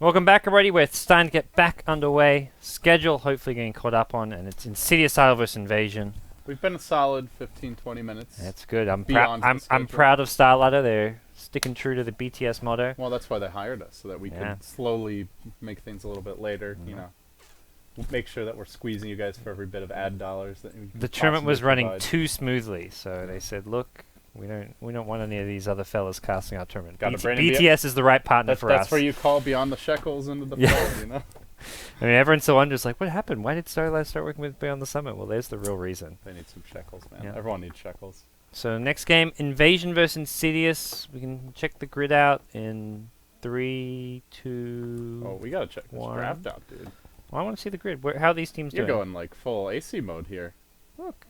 Welcome back, everybody. We're starting to get back underway. Schedule hopefully getting caught up on, and it's Insidious Idol vs Invasion. We've been a solid 15, 20 minutes. That's good. I'm beyond the I'm schedule. proud of Starladder. They're sticking true to the BTS motto. Well, that's why they hired us, so that we could slowly make things a little bit later. You know, make sure that we're squeezing you guys for every bit of ad dollars that we can The tournament was possibly running provide. too smoothly, so they said, "Look, we don't want any of these other fellas casting our tournament. Gotta bring in BTS is the right partner for us." That's where you call beyond the shekels into the fold, you know. I mean, everyone's so wonders, like, what happened? Why did Starladder start working with Beyond the Summit? Well, there's the real reason. They need some shekels, man. Yeah. Everyone needs shekels. So next game, Invasion versus Insidious. We can check the grid out in 3, 2. Oh, we gotta check this 1. draft out, dude. Well, I want to see the grid. How are these teams You're doing? going like full AC mode here. Look.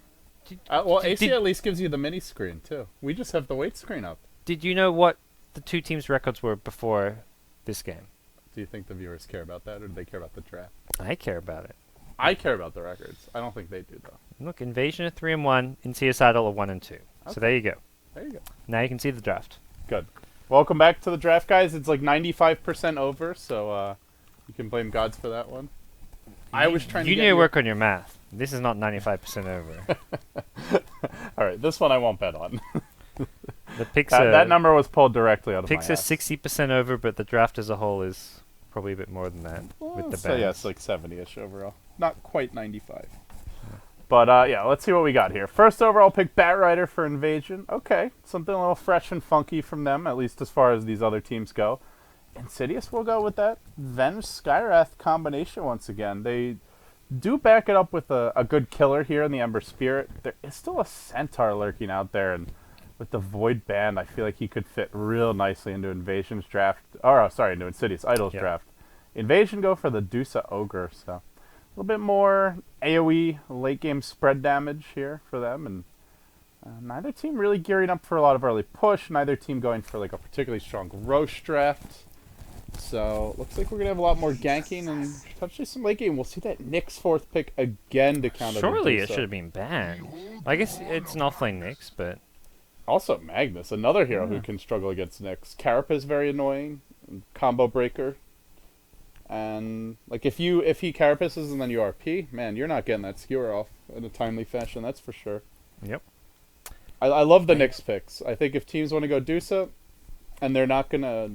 Well, AC at least gives you the mini screen too. We just have the weight screen up. Did you know what the two teams' records were before this game? Do you think the viewers care about that, or do they care about the draft? I care about it. I care about the records. I don't think they do, though. Look, Invasion are 3-1, Insidious Idol are 1-2. Okay. So there you go. There you go. Now you can see the draft. Good. Welcome back to the draft, guys. It's like 95% over, so you can blame GoDz for that one. I was trying to You get need to work on your math. This is not 95% over. All right, this one I won't bet on. The picks that number was pulled directly out of my picks are ass. 60% over, but the draft as a whole is probably a bit more than that with the So yeah, bands. it's like 70-ish overall. Not quite 95. But yeah, let's see what we got here. First overall pick, Batrider for Invasion. Okay, something a little fresh and funky from them, at least as far as these other teams go. Insidious will go with that Venge Skywrath combination once again. They do back it up with a good killer here in the Ember Spirit. There is still a Centaur lurking out there, and with the Void Band, I feel like he could fit real nicely into Invasion's draft. Or, sorry, into Insidious Idol's draft. Invasion go for the Dusa Ogre, so a little bit more AoE late game spread damage here for them, and neither team really gearing up for a lot of early push. Neither team going for like a particularly strong Roche draft. So looks like we're gonna have a lot more ganking and potentially some late game. We'll see that Nyx fourth pick again to counter. Surely the it should have been banned. I guess it's an offlane Nyx, but also Magnus, another hero who can struggle against Nyx. Carapace is very annoying, combo breaker. And like if he carapaces and then you RP, man, you're not getting that skewer off in a timely fashion. That's for sure. Yep. I love the Nyx picks. I think if teams want to go Dusa, and they're not gonna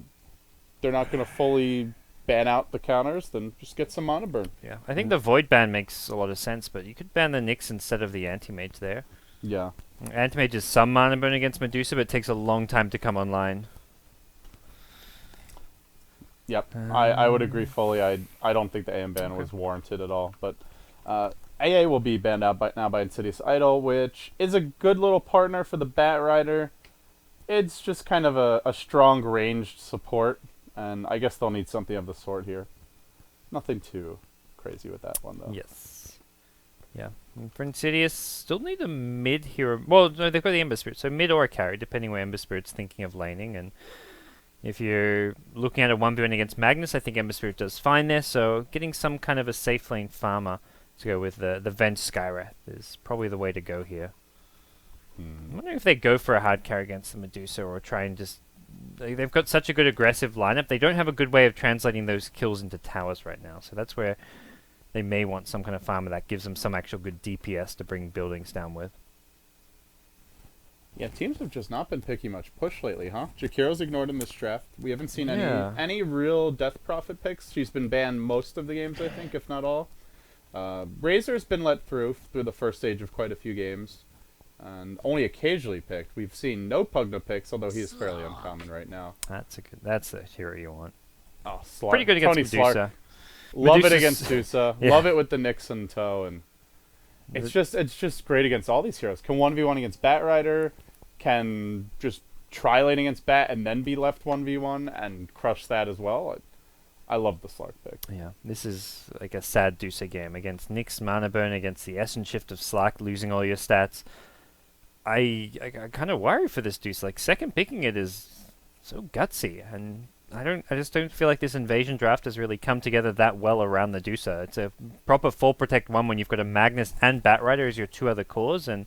fully ban out the counters, then just get some mana burn. Yeah, I think the Void ban makes a lot of sense, but you could ban the Nyx instead of the Anti-Mage there. Yeah. Anti-Mage is some mana burn against Medusa, but it takes a long time to come online. Yep, I would agree fully. I don't think the AM ban was warranted at all. But AA will be banned out now by Insidious Idol, which is a good little partner for the Batrider. It's just kind of a strong ranged support, and I guess they'll need something of the sort here. Nothing too crazy with that one, though. Yes. Yeah. And for Insidious, still need a mid hero. Well, no, they've got the Ember Spirit, so mid or carry, depending where Ember Spirit's thinking of laning. And if you're looking at a 1v1 against Magnus, I think Ember Spirit does fine there. So getting some kind of a safe lane farmer to go with the Venge Skywrath is probably the way to go here. I'm wondering if they go for a hard carry against the Medusa or try and just... They've got such a good aggressive lineup. They don't have a good way of translating those kills into towers right now. So that's where they may want some kind of farmer that gives them some actual good DPS to bring buildings down with. Yeah, teams have just not been picking much push lately, huh? Jakiro's ignored in this draft. We haven't seen any real Death Prophet picks. She's been banned most of the games, I think, if not all. Razor's been let through the first stage of quite a few games, and only occasionally picked. We've seen no Pugna picks, although he is fairly uncommon right now. That's the hero you want. Oh, Slark. Pretty good against Tony Medusa. Slark. Love it Medusa's- against Dusa. Yeah. Love it with the Nyx in tow, and it's just great against all these heroes. Can 1v1 against Batrider, can just try lane against Bat and then be left 1v1 and crush that as well. I love the Slark pick. Yeah, this is like a sad Dusa game against Nyx mana burn, against the Essence Shift of Slark, losing all your stats. I kind of worry for this Dusa. Like, second picking it is so gutsy, and I just don't feel like this Invasion draft has really come together that well around the Dusa. It's a proper full protect one when you've got a Magnus and Batrider as your two other cores, and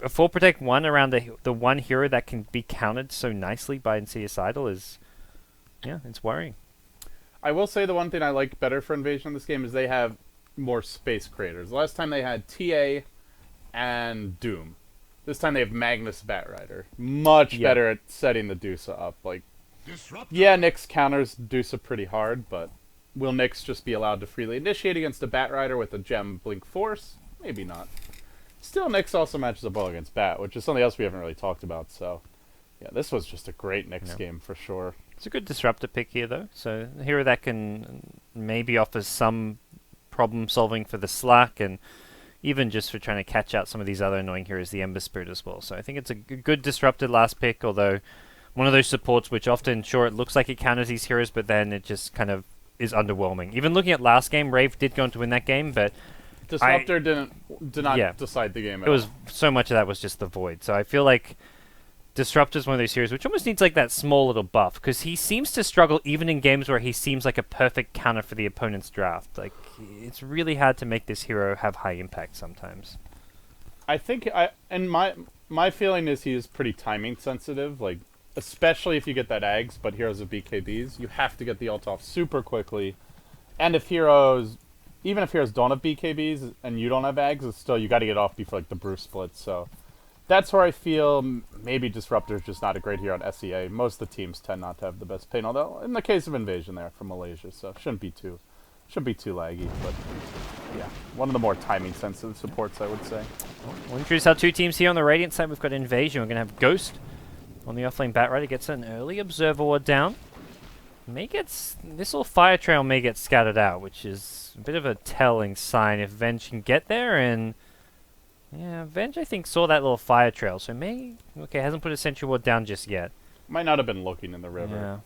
a full protect one around the one hero that can be countered so nicely by Insidious Idol is, yeah, it's worrying. I will say the one thing I like better for Invasion in this game is they have more space creators. Last time they had TA and Doom. This time they have Magnus Batrider. Much better at setting the Dusa up. Like, yeah, Nyx counters Dusa pretty hard, but will Nyx just be allowed to freely initiate against a Batrider with a Gem Blink Force? Maybe not. Still, Nyx also matches up well against Bat, which is something else we haven't really talked about, so... Yeah, this was just a great Nyx game for sure. It's a good disruptor pick here, though. So a hero that can maybe offers some problem solving for the Slack, and even just for trying to catch out some of these other annoying heroes, the Ember Spirit as well. So I think it's a good disrupted last pick, although one of those supports which often, sure, it looks like it counters these heroes, but then it just kind of is underwhelming. Even looking at last game, Rave did go on to win that game, but Disruptor did not decide the game at all. So much of that was just the Void. So I feel like Disruptor's one of those heroes which almost needs like that small little buff, because he seems to struggle even in games where he seems like a perfect counter for the opponent's draft. Like, it's really hard to make this hero have high impact sometimes. I think my feeling is he is pretty timing sensitive, like especially if you get that Ags, but heroes of BKBs, you have to get the ult off super quickly. And if heroes, even if heroes don't have BKBs and you don't have Ags, it's still you got to get off before like the Bruce splits. So that's where I feel maybe Disruptor is just not a great hero on SEA. Most of the teams tend not to have the best pain, although in the case of Invasion they're from Malaysia, so shouldn't be too laggy. But yeah, one of the more timing sensitive supports, I would say. We'll introduce our two teams here on the Radiant side. We've got Invasion. We're going to have Ghost on the offlane. Batrider gets an early Observer Ward down. This little Fire Trail may get scattered out, which is a bit of a telling sign if Venge can get there. And yeah, Venge, I think, saw that little Fire Trail, so hasn't put a Sentry Ward down just yet. Might not have been looking in the river. Yeah.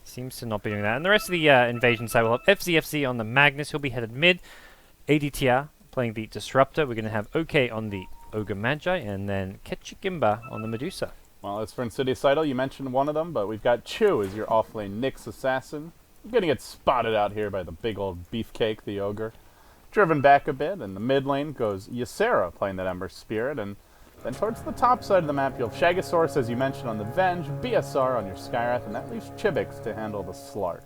Seems to not be doing that. And the rest of the Invasion side will have FZFZ on the Magnus. He'll be headed mid. ADTR playing the Disruptor. We're going to have OK on the Ogre Magi, and then Ketchikimba on the Medusa. Well, as for Insidious Idol, you mentioned one of them, but we've got Chu as your offlane Nyx assassin. You're going to get spotted out here by the big old beefcake, the Ogre. Driven back a bit, and the mid lane goes Ysera playing that Ember Spirit, and then towards the top side of the map, you'll have Shagasaurus, as you mentioned, on the Venge, BSR on your Skywrath, and that leaves Chibix to handle the Slark.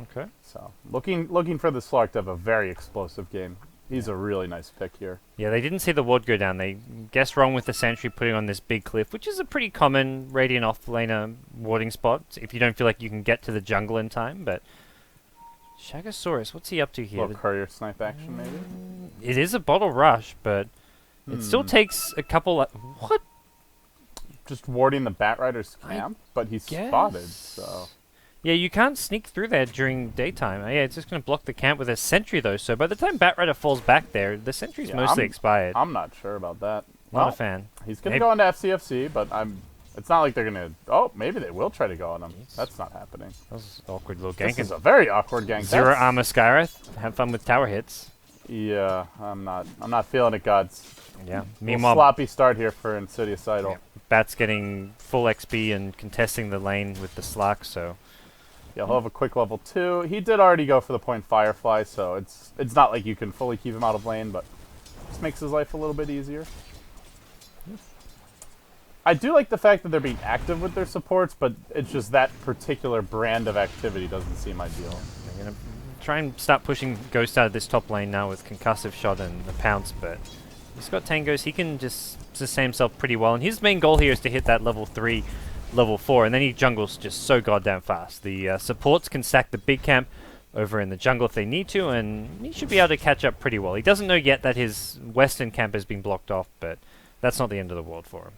Okay. So, looking for the Slark to have a very explosive game. He's a really nice pick here. Yeah, they didn't see the ward go down. They guessed wrong with the Sentry putting on this big cliff, which is a pretty common Radiant offlaner warding spot if you don't feel like you can get to the jungle in time, but Shagasaurus, what's he up to here? A little courier snipe action, maybe? It is a bottle rush, but it still takes a couple... What? Just warding the Batrider's camp, but he's spotted, so... Yeah, you can't sneak through there during daytime. Yeah, it's just going to block the camp with a Sentry, though, so by the time Batrider falls back there, the Sentry's mostly expired. I'm not sure about that. Not a fan. He's going to go into FCFC, but it's not like they're going to... Oh, maybe they will try to go on him. That's not happening. That was an awkward little gank. This is a very awkward gank. Zero armor Skywrath. Have fun with tower hits. Yeah, I'm not feeling it, GoDz. Yeah. Meanwhile, sloppy start here for Insidious Idol. Yeah. Bat's getting full XP and contesting the lane with the Slack, so... Yeah, he'll have a quick level 2. He did already go for the point Firefly, so it's not like you can fully keep him out of lane, but just makes his life a little bit easier. I do like the fact that they're being active with their supports, but it's just that particular brand of activity doesn't seem ideal. They're going to try and start pushing Ghost out of this top lane now with Concussive Shot and the Pounce, but he's got Tangos. He can just sustain himself pretty well, and his main goal here is to hit that level 3, level 4, and then he jungles just so goddamn fast. The supports can stack the big camp over in the jungle if they need to, and he should be able to catch up pretty well. He doesn't know yet that his western camp has been blocked off, but that's not the end of the world for him.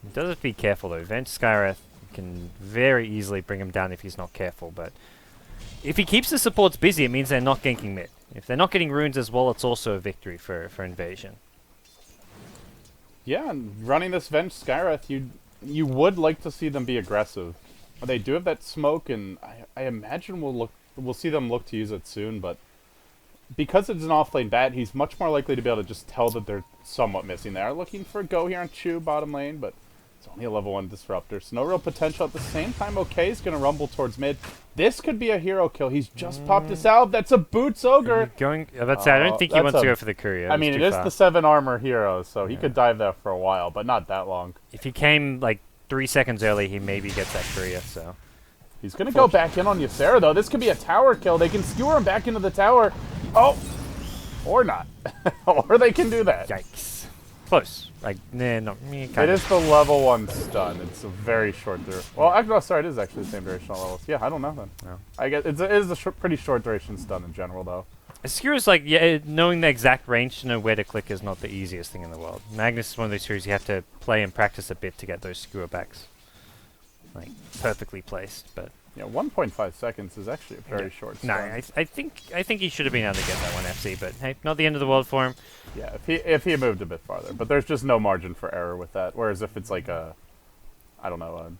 He does have to be careful though. Venge Skywrath can very easily bring him down if he's not careful, but if he keeps the supports busy, it means they're not ganking mid. If they're not getting runes as well, it's also a victory for Invasion. Yeah, and running this Venge Skywrath, you would like to see them be aggressive. They do have that smoke, and I imagine we'll see them look to use it soon, but because it's an offlane bat, he's much more likely to be able to just tell that they're somewhat missing. They are looking for a go here on Chu bottom lane, but it's only a level 1 disruptor, so no real potential. At the same time, OK is going to rumble towards mid. This could be a hero kill. He's just popped his salve. That's a Boots Ogre. I don't think he wants to go for the courier. I mean, it is the 7 armor hero, so he could dive there for a while, but not that long. If he came like 3 seconds early, he maybe gets that courier, so... He's going to go back in on Ysera, though. This could be a tower kill. They can skewer him back into the tower. Oh! Or not. Or they can do that. Yikes. Close. Like, nah, not me. It is the level 1 stun. It's a very short duration. Well, actually, no, sorry, it is actually the same duration on levels. Yeah, I don't know then. No. I guess it is a pretty short duration stun in general, though. Skewer's like, yeah, knowing the exact range to know where to click is not the easiest thing in the world. Magnus is one of those heroes you have to play and practice a bit to get those skewer backs. Like, perfectly placed, but... Yeah, 1.5 seconds is actually a very short stun. No, I think he should have been able to get that one FC, but hey, not the end of the world for him. Yeah, if he moved a bit farther, but there's just no margin for error with that. Whereas if it's like a, I don't know,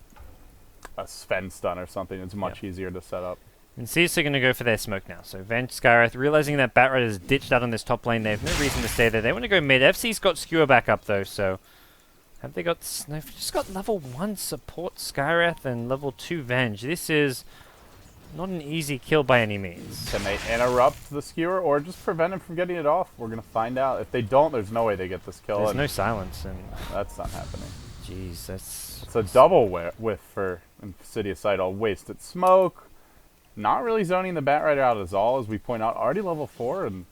a Sven stun or something, it's much easier to set up. And Insidious are going to go for their smoke now. So Venge, Skywrath, realizing that Batrider's ditched out on this top lane, they have no reason to stay there. They want to go mid. FC's got Skewer back up though, so have they got? They've just got level 1 support Skywrath and level 2 Venge. This is not an easy kill by any means. Can they interrupt the Skewer or just prevent him from getting it off? We're going to find out. If they don't, there's no way they get this kill. There's no silence, and that's not happening. Jeez, that's... It's a double whiff for Insidious Idol. Wasted smoke. Not really zoning the Batrider out at all, as we point out. Already level 4, and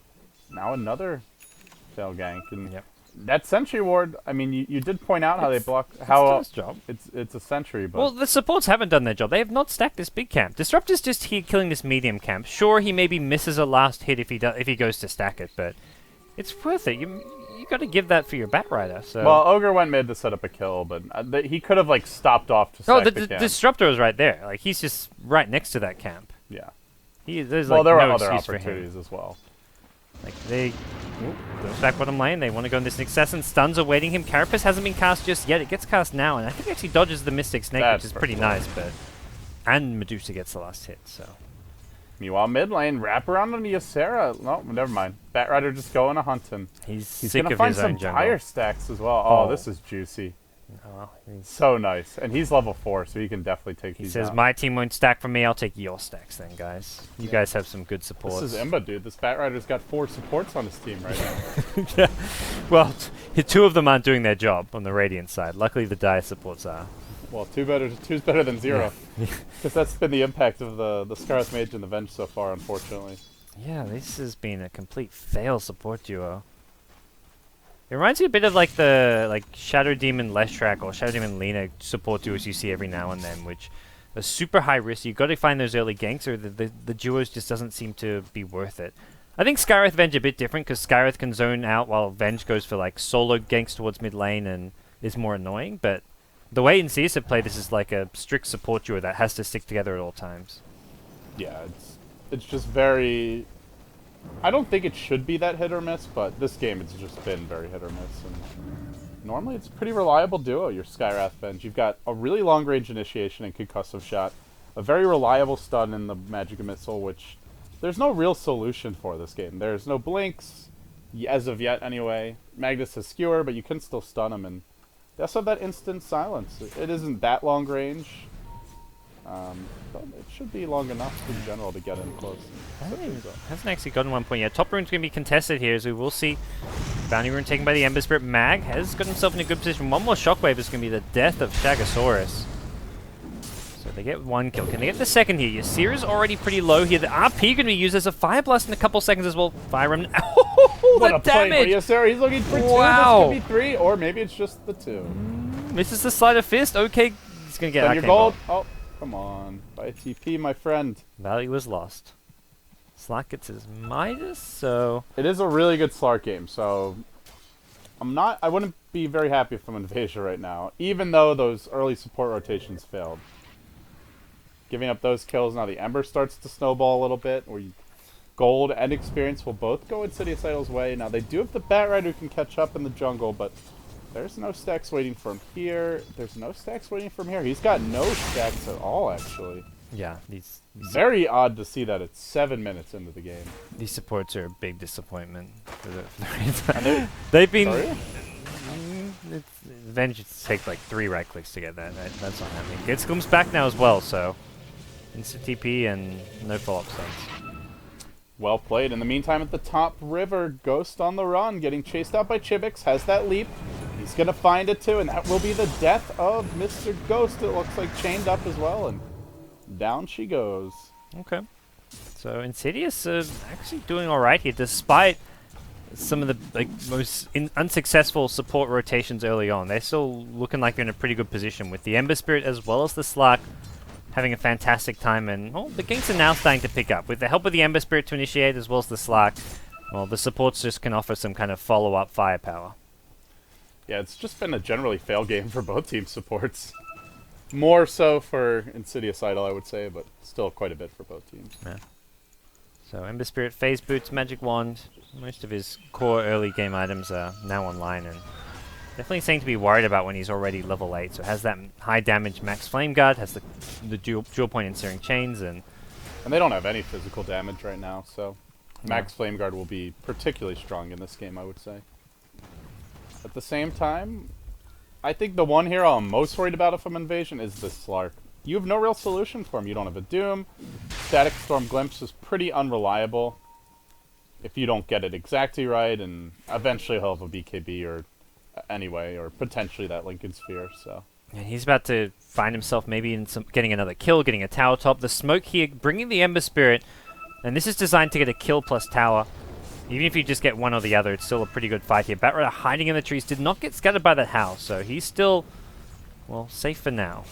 now another tail gank. And that Sentry Ward, I mean, you did point out how they block... It's a Sentry, but... Well, the supports haven't done their job. They have not stacked this big camp. Disruptor's just here killing this medium camp. Sure, he maybe misses a last hit if he goes to stack it, but it's worth it. You got to give that for your Batrider. So. Well, Ogre went mid to set up a kill, but he could have like stopped off to stack the camp. Disruptor was right there. Like he's just right next to that camp. Yeah. There's well, like there no are other excuse opportunities as well. Like they goes back bottom lane. They want to go in this Nexus, and stuns are waiting him. Carapace hasn't been cast just yet. It gets cast now, and I think it actually dodges the Mystic Snake, which is pretty nice. But and Medusa gets the last hit. So. Meanwhile, mid lane, wrap around on the Ysera. No, never mind. Batrider just going a hunting. He's sick gonna of find his own some jungle. fire stacks as well. Oh, this is juicy. Oh, so nice. And he's level 4, so he can definitely take these He says, out. my team won't stack for me, I'll take your stacks then, guys. You guys have some good supports. This is Imba, dude. This Batrider's got 4 supports on his team right now. Yeah. Well, 2 of them aren't doing their job on the Radiant side. Luckily, the Dire supports are. Well, 2's better than 0. Because that's been the impact of the Scarlet Mage and the Venge so far, unfortunately. Yeah, this has been a complete fail support duo. It reminds me a bit of like the Shadow Demon Leshrac or Shadow Demon Lina support duos you see every now and then, which are super high risk. You've got to find those early ganks, or the duos just doesn't seem to be worth it. I think Skywrath Venge a bit different, because Skywrath can zone out while Venge goes for like solo ganks towards mid lane and is more annoying, but the way Insidious have played this is like a strict support duo that has to stick together at all times. Yeah, it's just very... I don't think it should be that hit or miss, but this game it's just been very hit or miss. And normally it's a pretty reliable duo, your Skywrath Venge. You've got a really long range initiation and concussive shot, a very reliable stun in the Magic Missile, which there's no real solution for this game. There's no blinks, as of yet anyway. Magnus has Skewer, but you can still stun him, and they also have that instant silence. It isn't that long range. But it should be long enough in general to get in close. Hasn't actually gotten 1 point yet. Top rune's going to be contested here, as we will see. Bounty rune taken by the Ember Spirit. Mag has got himself in a good position. One more Shockwave is going to be the death of Shagasaurus. So they get 1 kill. Can they get the second here? Ysera's already pretty low here. The RP going to be used as a Fire Blast in a couple seconds as well. Fire Remnant. Oh, what the a play damage! for Ysera. He's looking for 2. Wow. This could be 3, or maybe it's just the 2. Misses the Sleight of Fist. Okay, he's going to get your gold. Oh. Come on, by TP, my friend. Value was lost. Slark gets his Midas, so... It is a really good Slark game, so... I wouldn't be very happy if I'm Invasion right now, even though those early support rotations failed. Giving up those kills, now the Ember starts to snowball a little bit, where gold and experience will both go Insidious Idol's way. Now, they do have the Batrider who can catch up in the jungle, but... There's no stacks waiting for him here. There's no stacks waiting for him here. He's got no stacks at all, actually. Yeah, very odd to see that it's 7 minutes into the game. These supports are a big disappointment for the they've been... Venge take like 3 right clicks to get that. That's not happening. Gets comes back now as well, so... Instant TP and no follow-up stuns. Well played. In the meantime, at the top river, Ghost on the run, getting chased out by Chibix, has that leap. He's going to find it too, and that will be the death of Mr. Ghost. It looks like chained up as well, and Down she goes. Okay. So Insidious are actually doing alright here, despite some of the most unsuccessful support rotations early on. They're still looking like they're in a pretty good position with the Ember Spirit as well as the Slark having a fantastic time, and the ganks are now starting to pick up. With the help of the Ember Spirit to initiate as well as the Slark, well, the supports just can offer some kind of follow-up firepower. Yeah, it's just been a generally fail game for both team supports. More so for Insidious Idol, I would say, but still quite a bit for both teams. Yeah. So Ember Spirit, Phase Boots, Magic Wand, most of his core early game items are now online, and definitely something to be worried about when he's already level 8. So has that high damage Max Flame Guard, has the dual point and Searing Chains, and they don't have any physical damage right now, so Max Flame Guard will be particularly strong in this game, I would say. At the same time, I think the one hero I'm most worried about from Invasion is the Slark. You have no real solution for him. You don't have a Doom. Static Storm Glimpse is pretty unreliable if you don't get it exactly right, and eventually he'll have a BKB or anyway, or potentially that Lincoln Sphere, so. And he's about to find himself maybe in getting another kill, getting a tower top. The smoke here, bringing the Ember Spirit, and this is designed to get a kill plus tower. Even if you just get one or the other, it's still a pretty good fight here. Batrider hiding in the trees, did not get scattered by that house, so he's still, well, safe for now.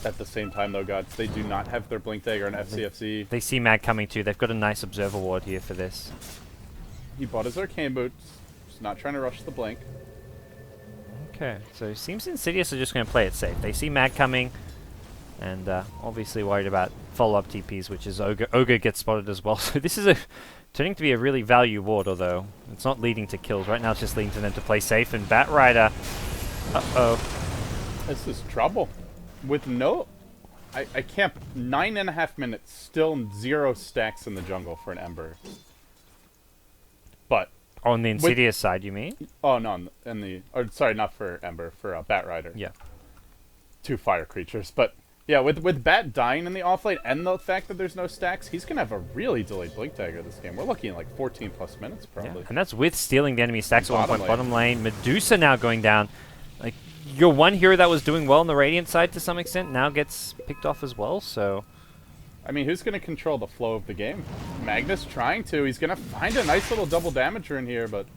At the same time, though, GoDz, they do not have their Blink Dagger and FCFC. They see Mag coming too. They've got a nice Observer Ward here for this. He bought his Arcane Boots. Just not trying to rush the Blink. Okay, so it seems Insidious are just going to play it safe. They see Mag coming, and obviously worried about follow-up TPs, which is Ogre. Ogre gets spotted as well. So this is turning to be a really value ward, although it's not leading to kills. Right now it's just leading to them to play safe, and Batrider, This is trouble. With no... I camp 9.5 minutes, still 0 stacks in the jungle for an Ember. But... On the Insidious side, you mean? Oh, no, in the... Or, sorry, not for Ember, for Batrider. Yeah. 2 fire creatures, but... Yeah, with Bat dying in the offlane and the fact that there's no stacks, he's going to have a really delayed Blink Dagger this game. We're looking at like 14 plus minutes, probably. Yeah. And that's with stealing the enemy stacks at one point. Lane. Bottom lane. Medusa now going down. Like, your one hero that was doing well on the Radiant side to some extent now gets picked off as well, so... I mean, who's going to control the flow of the game? Magnus trying to. He's going to find a nice little double damager in here, but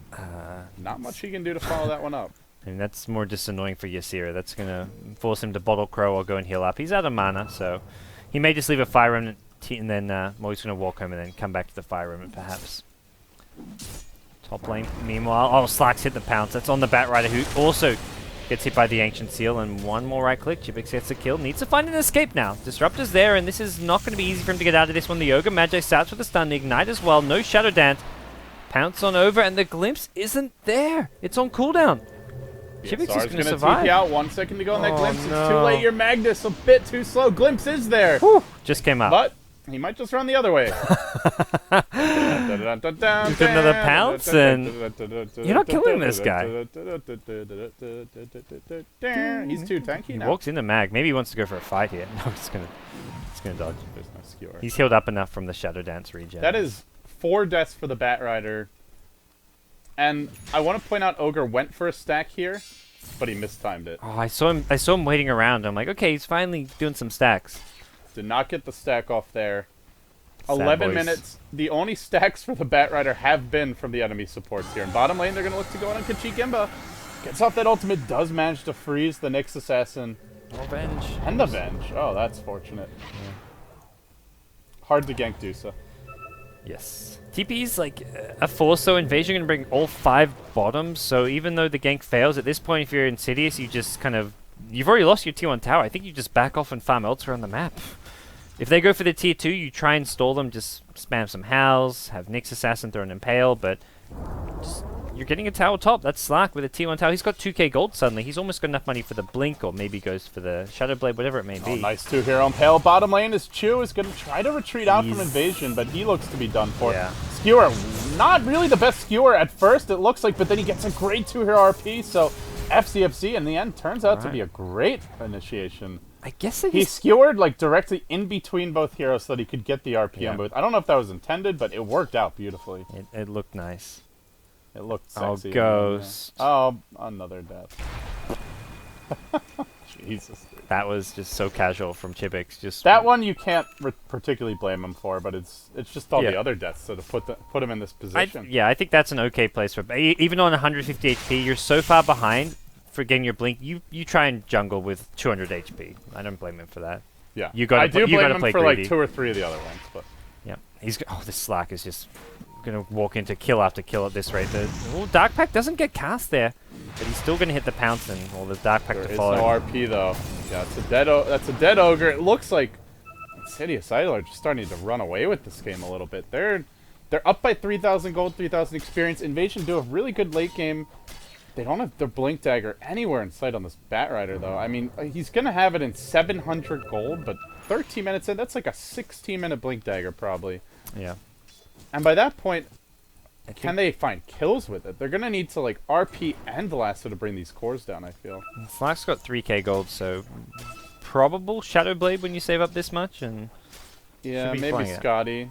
not much he can do to follow that one up. I mean, that's more just annoying for Ysera. That's going to force him to bottle crow or go and heal up. He's out of mana, so he may just leave a Fire Remnant and then well, he's going to walk home and then come back to the Fire Remnant, perhaps. Top lane, meanwhile. Oh, Slark's hit the pounce. That's on the Batrider, who also gets hit by the Ancient Seal, and one more right click. Jibix gets a kill. Needs to find an escape now. Disruptor's there, and this is not going to be easy for him to get out of this one. The Ogre Magi starts with a stun. The Ignite as well. No Shadow Dance. Pounce on over, and the Glimpse isn't there. It's on cooldown. Jibix is going to survive. TP out, 1 second to go on that Glimpse. No. It's too late. Your Magnus a bit too slow. Glimpse is there. Whew, just came up. But he might just run the other way. Just another pounce, and you're not killing this guy. He's too tanky now. He walks into Mag. Maybe he wants to go for a fight here. No, he's gonna dodge. There's no skewer. He's healed up enough from the Shadow Dance regen. That is 4 deaths for the Batrider. And I want to point out Ogre went for a stack here, but he mistimed it. Oh, I saw him waiting around. I'm like, okay, he's finally doing some stacks. Did not get the stack off there. Sad 11 boys. minutes. The only stacks for the Batrider have been from the enemy supports here. In bottom lane, they're going to look to go on Kachi Gimba. Gets off that ultimate, does manage to freeze the Nyx Assassin. Revenge. And the Venge. Oh, that's fortunate. Yeah. Hard to gank Dusa. Yes. TP's like a force, so Invasion can bring all 5 bottoms, so even though the gank fails, at this point if you're Insidious, you just kind of... You've already lost your tier 1 tower. I think you just back off and farm elsewhere on the map. If they go for the tier 2, you try and stall them, just spam some Howls, have Nyx Assassin throw an Impale, but you're getting a tower top. That's Slark with a tier 1 tower. He's got 2k gold suddenly. He's almost got enough money for the Blink, or maybe goes for the Shadow Blade, whatever it may be. Oh, nice 2 hero Impale. Bottom lane is Chu is going to try to retreat out from Invasion, but he looks to be done for. Yeah. Skewer, not really the best Skewer at first, it looks like, but then he gets a great 2 hero RP, so FCFC in the end turns out to be a great initiation. I guess he skewered like directly in between both heroes so that he could get the RP on both. I don't know if that was intended, but it worked out beautifully. It looked nice. It looked sexy. Oh, Ghost. Oh, another death. Jesus. That was just so casual from Chibix. Just that one you can't particularly blame him for, but it's just all Yeah. the other deaths that have put him in this position. I think that's an okay place for. Even on 150 HP, you're so far behind for getting your blink. You try and jungle with 200 HP. I don't blame him for that. Yeah, You got. I do blame him play for greedy. like 2 or 3 of the other ones, but Yeah, this Slack is just gonna walk into kill after kill at this rate. Dark Pact doesn't get cast there, but he's still gonna hit the pounce and all the Dark Pact there to is follow. no RP though. Yeah, it's a dead. That's a dead ogre. It looks like Insidious Idol are just starting to run away with this game a little bit. They're up by 3,000 gold, 3,000 experience. Invasion do a really good late game. They don't have their Blink Dagger anywhere in sight on this Batrider though. I mean, he's gonna have it in 700 gold, but 13 minutes in, that's like a 16-minute Blink Dagger probably. Yeah. And by that point, can they find kills with it? They're gonna need to like RP and Lasso to bring these cores down, I feel. Slack's got 3k gold, so probable Shadow Blade when you save up this much, and Yeah, be maybe flying it. Scotty.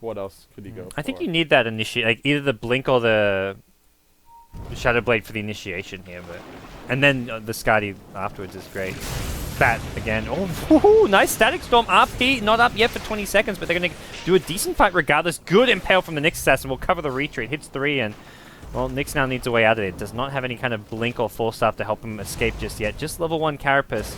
What else could he go for? I think you need that initiate, like either the blink or the Shadow Blade for the initiation here, but and then the Scotty afterwards is great. Bat again. Oh, woohoo, nice Static Storm. RP not up yet for 20 seconds, but they're going to do a decent fight regardless. Good Impale from the Nyx Assassin. Will cover the retreat. Hits 3, and well, Nyx now needs a way out of it. Does not have any kind of blink or force staff to help him escape just yet. Just level 1 Carapace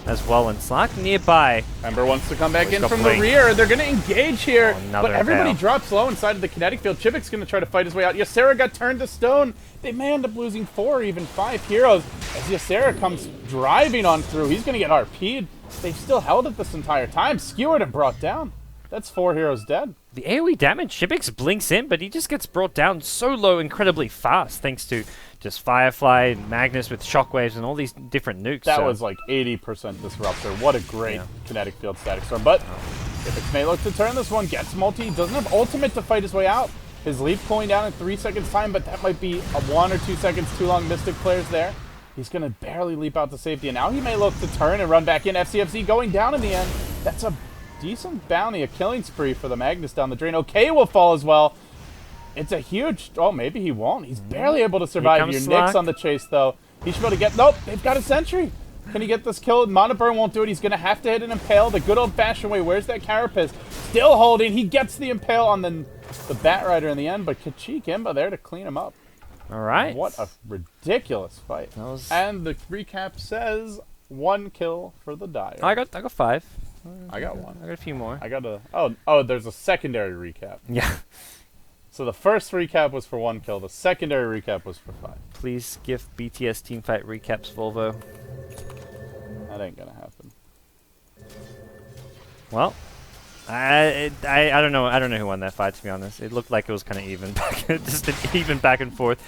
as well, and Slack nearby. Ember wants to come back in got from blink. the rear. They're going to engage here, another but everybody Impale. drops low inside of the kinetic field. Chibik's going to try to fight his way out. Ysera got turned to stone. They may end up losing 4 or even 5 heroes as Ysera comes driving on through. He's going to get RP'd. They've still held it this entire time. Skewered and brought down. That's 4 heroes dead. The AoE damage, Shibix blinks in, but he just gets brought down so low incredibly fast thanks to just Firefly, Magnus with shockwaves, and all these different nukes. That so was like 80% disruptor. What a great kinetic field static storm. But Shibix may look to turn this one. Gets multi. Doesn't have ultimate to fight his way out. His leaf cooling down in 3 seconds time, but that might be a 1 or 2 seconds too long. Mystic players there. He's going to barely leap out to safety, and now he may look to turn and run back in. FCFZ going down in the end. That's a decent bounty, a killing spree for the Magnus down the drain. Okay will fall as well. It's a huge... Oh, maybe he won't. He's barely able to survive. Your Nyx on the chase, though. He should be able to get... Nope, they've got a sentry. Can he get this kill? Mana Burn won't do it. He's going to have to hit an Impale the good old-fashioned way. Where's that Carapace? Still holding. He gets the Impale on the Batrider in the end, but Kachik Imba there to clean him up. all right. What a ridiculous fight. And the recap says 1 kill for the Dire. I got 5. I got 1. I got a few more. I got a... Oh, there's a secondary recap. Yeah. So the first recap was for 1 kill. The secondary recap was for 5. Please give BTS teamfight recaps, Volvo. That ain't gonna happen. Well, I don't know. I don't know who won that fight, to be honest. It looked like it was kind of even, just an even back and forth.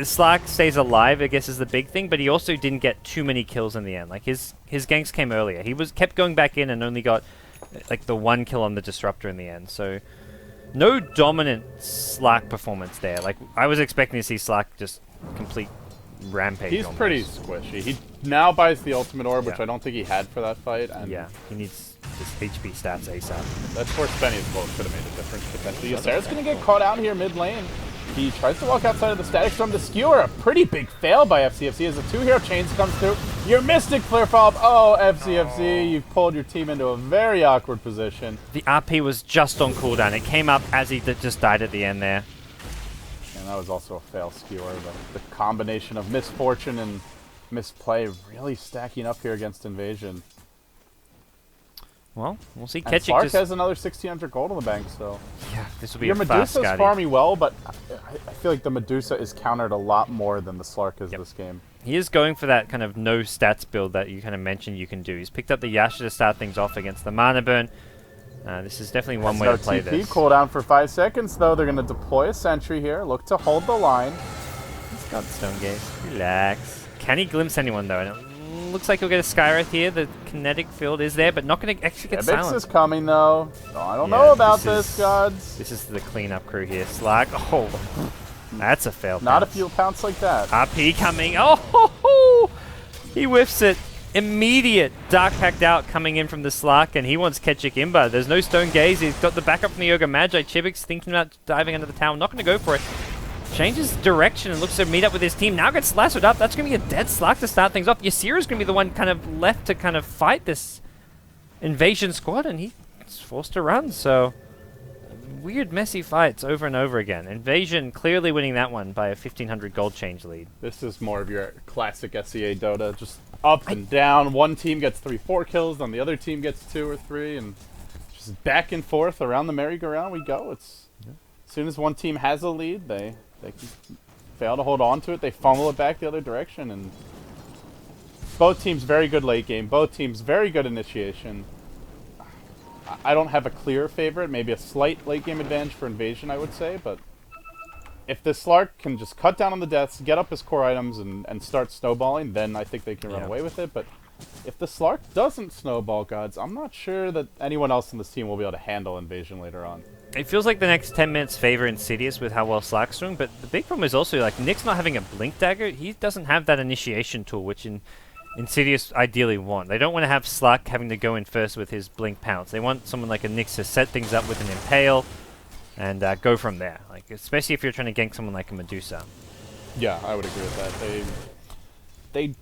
Slack stays alive, I guess, is the big thing, but he also didn't get too many kills in the end. Like his ganks came earlier. He kept going back in and only got like the 1 kill on the disruptor in the end. So no dominant Slack performance there. Like I was expecting to see Slack just complete rampage. He's almost. pretty squishy. He now buys the ultimate orb, which I don't think he had for that fight. And Yeah, he needs his HP stats ASAP. that's where Spenny's bolt could have made a difference potentially. Ysera's going to get caught out here mid lane. He tries to walk outside of the static storm to skewer. A pretty big fail by FCFC as the 2-hero chains comes through. Your Mystic Flare follow-up. Oh, FCFC, you've pulled your team into a very awkward position. The RP was just on cooldown. It came up as he just died at the end there. And that was also a fail skewer. The combination of misfortune and misplay really stacking up here against Invasion. Well, we'll see. And Ketchik Slark just... has another 1,600 gold on the bank, so... Yeah, this will be Your a fast Medusa's Scotty. farming well, but I feel like the Medusa is countered a lot more than the Slark is this game. He is going for that kind of no stats build that you kind of mentioned you can do. He's picked up the Yasha to start things off against the Mana Burn. This is definitely one way to play this. Cooldown for 5 seconds, though. They're going to deploy a sentry here. Look to hold the line. He's got Stone Gaze. Relax. Can he glimpse anyone, though? And it looks like he'll get a Skywrath here. The kinetic field is there, but not going to actually get Ebix silenced. is coming, though. Oh, I don't Yeah, know about this this, GoDz. This is the cleanup crew here. Slack. Oh, that's a fail. Not a pounce. few pounce like that. RP coming. Oh, he whiffs it. Immediate Dark Pact out coming in from the Slark, and he wants Ketchik Imba. There's no Stone Gaze. He's got the backup from the Yoga Magi. Chibik's thinking about diving under the tower. Not going to go for it. changes direction and looks to meet up with his team. Now gets lassoed up. That's going to be a dead Slark to start things off. Yasira's going to be the one kind of left to kind of fight this invasion squad, and he's forced to run. So weird, messy fights over and over again. Invasion clearly winning that one by a 1,500 gold change lead. This is more of your classic SEA Dota, just up and down. One team gets 3-4 kills, then the other team gets 2 or 3, and just back and forth around the merry-go-round we go. It's as soon as one team has a lead, they can fail to hold on to it. They fumble it back the other direction, and both teams very good late game. Both teams very good initiation. I don't have a clear favorite. Maybe a slight late game advantage for Invasion, I would say. But if the Slark can just cut down on the deaths, get up his core items, and start snowballing, then I think they can run away with it. But if the Slark doesn't snowball, GoDz, I'm not sure that anyone else in this team will be able to handle Invasion later on. It feels like the next 10 minutes favor Insidious with how well Slark's doing, but the big problem is also like Nick's not having a Blink Dagger. He doesn't have that initiation tool, which Insidious ideally want. They don't want to have Slark having to go in first with his Blink Pounce. They want someone like a Nyx to set things up with an Impale and go from there. Like, especially if you're trying to gank someone like a Medusa. Yeah, I would agree with that. They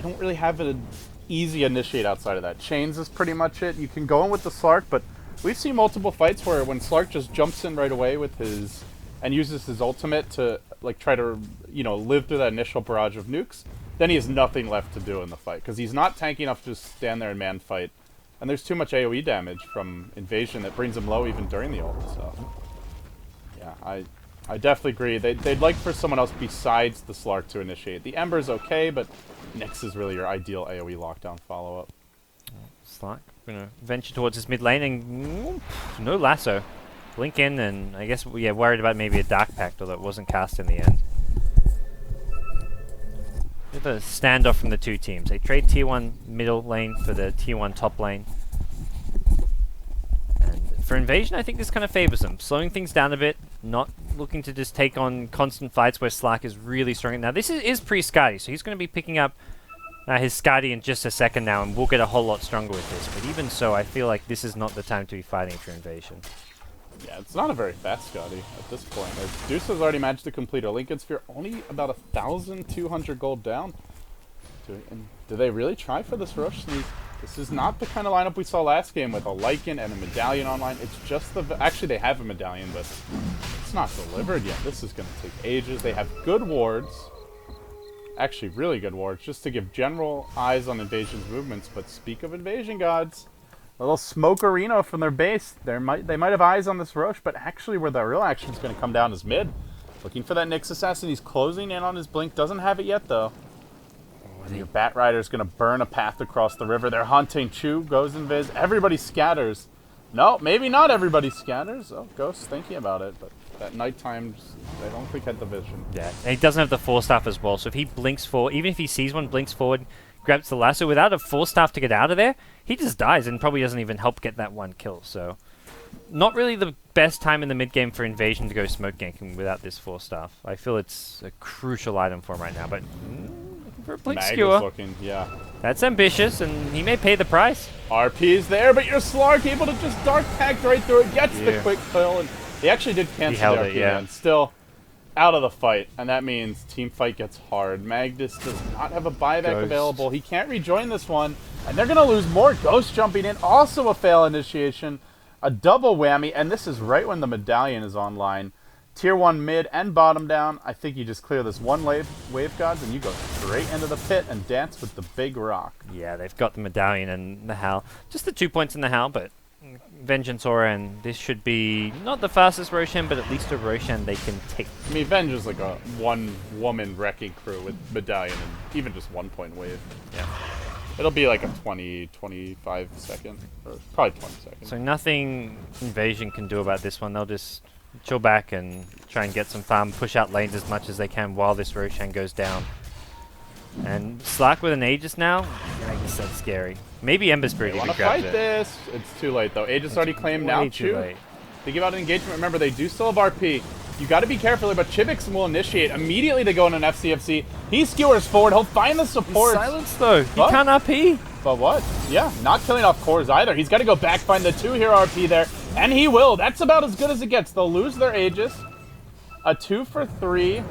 don't really have an easy initiate outside of that. Chains is pretty much it. You can go in with the Slark, but we've seen multiple fights where when Slark just jumps in right away with his and uses his ultimate to like try to live through that initial barrage of nukes, then he has nothing left to do in the fight because he's not tanky enough to just stand there and man fight. And there's too much AoE damage from Invasion that brings him low even during the ult. So yeah, I definitely agree. They'd like for someone else besides the Slark to initiate. The Ember's okay, but Nyx is really your ideal AoE lockdown follow-up. Slark gonna venture towards his mid lane and no lasso. Blink in, and I guess worried about maybe a Dark Pact, although it wasn't cast in the end. Bit of a standoff from the two teams. They trade tier 1 middle lane for the tier 1 top lane. And for Invasion, I think this kind of favors them. Slowing things down a bit, not looking to just take on constant fights where Slark is really strong. Now, this is pre-Skadi, so he's going to be picking up his Skadi in just a second now, and we'll get a whole lot stronger with this. But even so, I feel like this is not the time to be fighting for Invasion. Yeah, it's not a very fast Scotty at this point. Deuce has already managed to complete a Lincoln Sphere, only about 1,200 gold down. Do they really try for this rush? This is not the kind of lineup we saw last game with a Lycan and a Medallion online. It's just actually they have a Medallion, but it's not delivered yet. This is going to take ages. They have good wards. Actually, really good wards, just to give general eyes on Invasion's movements. But speak of Invasion, GoDz. A little smoke arena from their base. They might have eyes on this rush, but actually where the real action is going to come down is mid. Looking for that Nyx assassin. He's closing in on his blink. Doesn't have it yet, though. And your Bat Rider is going to burn a path across the river. They're hunting. Chu goes invis. Everybody scatters. No, maybe not everybody scatters. Oh, Ghost's thinking about it, but that nighttime, I don't think had the vision. Yeah, and he doesn't have the Force Staff as well, so if he blinks forward, even if he sees one, blinks forward, grabs the lasso, without a Force Staff to get out of there, he just dies and probably doesn't even help get that one kill. So, not really the best time in the mid game for Invasion to go smoke ganking without this Force Staff. I feel it's a crucial item for him right now, but looking for a blink skewer. Looking, yeah. That's ambitious, and he may pay the price. RP is there, but your Slark able to just Dark Pact right through it, gets the quick kill, and they actually did cancel the RP, and still out of the fight, and that means team fight gets hard. Magnus does not have a buyback available. He can't rejoin this one, and they're going to lose more. Ghost jumping in, also a fail initiation, a double whammy, and this is right when the Medallion is online. Tier 1 mid and bottom down. I think you just clear this one wave, GoDz, and you go straight into the pit and dance with the big rock. Yeah, they've got the Medallion and the Howl. Just the 2 points in the Howl, but Vengeance Aura, and this should be not the fastest Roshan, but at least a Roshan they can take. I mean, Venge is like a one-woman wrecking crew with Medallion and even just 1 point wave. Yeah. It'll be like a 25 second, or probably 20 seconds. So nothing Invasion can do about this one. They'll just chill back and try and get some farm, push out lanes as much as they can while this Roshan goes down. And Slark with an Aegis now? I guess that's scary. Maybe Ember Spirit even grabs it. They want to fight this. It's too late, though. Aegis already claimed now, Chu. They give out an engagement. Remember, they do still have RP. You got to be careful here, but Chivix will initiate. Immediately they go in an FCFC. He skewers forward. He'll find the support. He's silenced, though. He can't RP. But what? Yeah, not killing off cores either. He's got to go back, find the 2 here RP there. And he will. That's about as good as it gets. They'll lose their Aegis. A 2 for 3,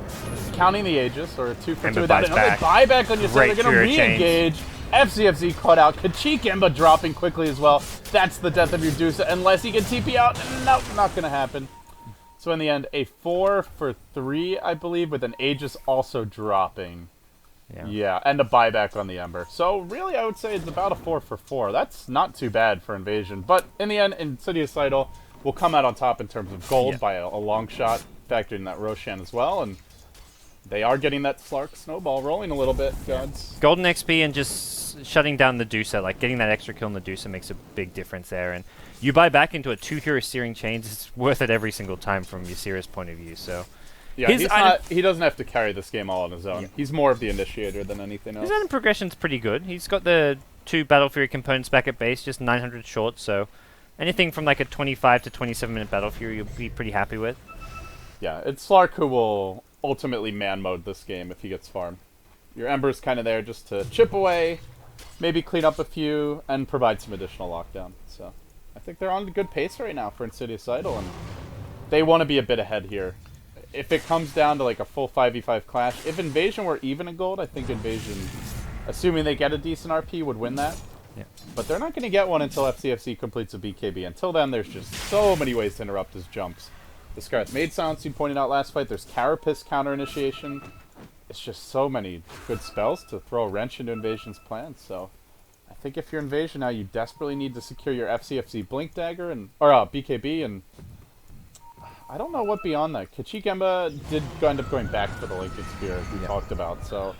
counting the Aegis, or a 2 for Ember 2 without buys another back. buyback on your side. Great They're going to Fury chains. re-engage. FCFZ caught out. Kachik Ember dropping quickly as well. That's the death of your Dusa, unless he can TP out. Nope, not going to happen. So in the end, a 4 for 3, I believe, with an Aegis also dropping. Yeah, and a buyback on the Ember. So really, I would say it's about a 4 for 4. That's not too bad for Invasion. But in the end, Insidious Idol will come out on top in terms of gold by a long shot, factoring that Roshan as well. And they are getting that Slark snowball rolling a little bit, GoDz. Golden XP and just shutting down the Dusa, like getting that extra kill on the Dusa makes a big difference there. And you buy back into a 2-hero Searing Chains, it's worth it every single time from your serious point of view. So yeah, he doesn't have to carry this game all on his own. Yeah. He's more of the initiator than anything else. His item progression's pretty good. He's got the 2 Battle Fury components back at base, just 900 short, so anything from like a 25 to 27 minute Battle Fury you'll be pretty happy with. Yeah, it's Slark who will ultimately man mode this game if he gets farmed. Your Ember's kind of there just to chip away, maybe clean up a few, and provide some additional lockdown. So I think they're on a good pace right now for Insidious Idol, and they want to be a bit ahead here. If it comes down to like a full 5v5 clash, if Invasion were even in gold, I think Invasion, assuming they get a decent RP, would win that. Yeah. But they're not going to get one until FCFC completes a BKB. Until then, there's just so many ways to interrupt his jumps. The Scarlet's Maid Silence, you pointed out last fight. There's Carapace counter initiation. It's just so many good spells to throw a wrench into Invasion's plans. So I think if you're Invasion now, you desperately need to secure your FCFC Blink Dagger or BKB, and I don't know what beyond that. Kachik Emba did end up going back for the Lincoln Spear, as we talked about, so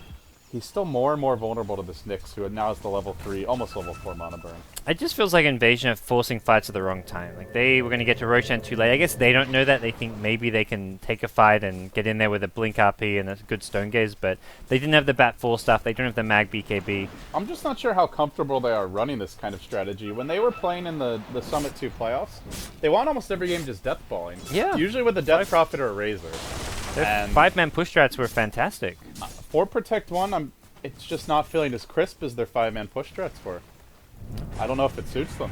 he's still more and more vulnerable to this Nyx, who now has the level 3, almost level 4 mana burn. It just feels like Invasion are forcing fights at the wrong time. Like, they were going to get to Roshan too late. I guess they don't know that. They think maybe they can take a fight and get in there with a Blink RP and a good Stone Gaze, but they didn't have the Bat 4 stuff. They don't have the Mag BKB. I'm just not sure how comfortable they are running this kind of strategy. When they were playing in the Summit 2 playoffs, they won almost every game just death balling. Yeah. Usually with a Death Prophet or a Razor. Their 5-man push strats were fantastic. For Protect 1, it's just not feeling as crisp as their 5-man push strats were. I don't know if it suits them.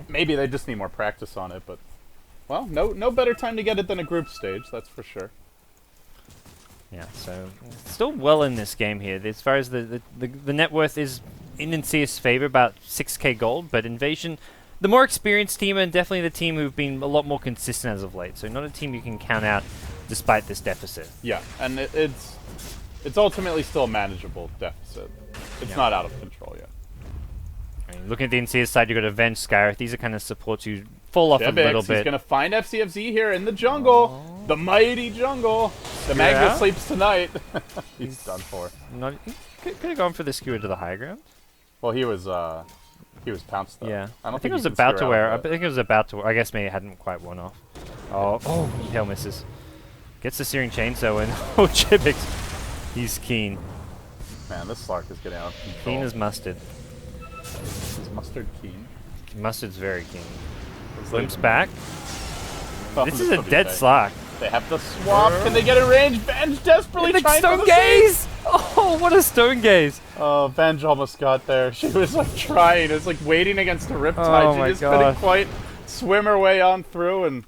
Maybe they just need more practice on it, but well, no better time to get it than a group stage, that's for sure. Yeah, so still well in this game here. As far as the net worth is in Insidious' favor, about 6k gold, but Invasion, the more experienced team, and definitely the team who've been a lot more consistent as of late. So not a team you can count out despite this deficit. Yeah, and it's ultimately still a manageable deficit. It's not out of control yet. I mean, looking at the Insidious side, you've got Avenge, Skyrath. These are kind of supports you fall off a little bit. He's going to find FCFZ here in the jungle. Oh. The mighty jungle. The Magma sleeps tonight. He's done for. He could have gone for the skewer to the high ground. Well, he was pounced though. Yeah. I think it was about to wear. I think it was about to. I guess maybe it hadn't quite worn off. Oh, Tail misses. Gets the Searing Chainsaw in. Oh, Chibix. He's keen. Man, this Slark is getting out of control. Keen as mustard. Is Mustard keen? Mustard's very keen. Limps back. Oh, this is a dead Slark. They have to swap. Can they get a range? Venge desperately trying Stone Gaze! Oh, what a Stone Gaze! Oh, Venge almost got there. She was like trying. It was like waiting against a Riptide. She just couldn't quite swim her way on through and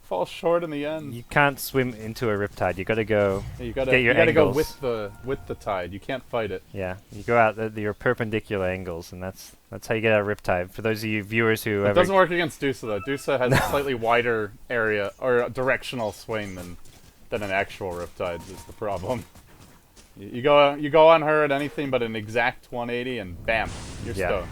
fall short in the end. You can't swim into a Riptide. You gotta go. You gotta go with the tide. You can't fight it. Yeah, you go out your perpendicular angles, and that's how you get out of Riptide. For those of you viewers who it doesn't work against Dusa though. Dusa has a slightly wider area or a directional swing than an actual Riptide is the problem. You go on her at anything but an exact 180, and bam, you're stoned.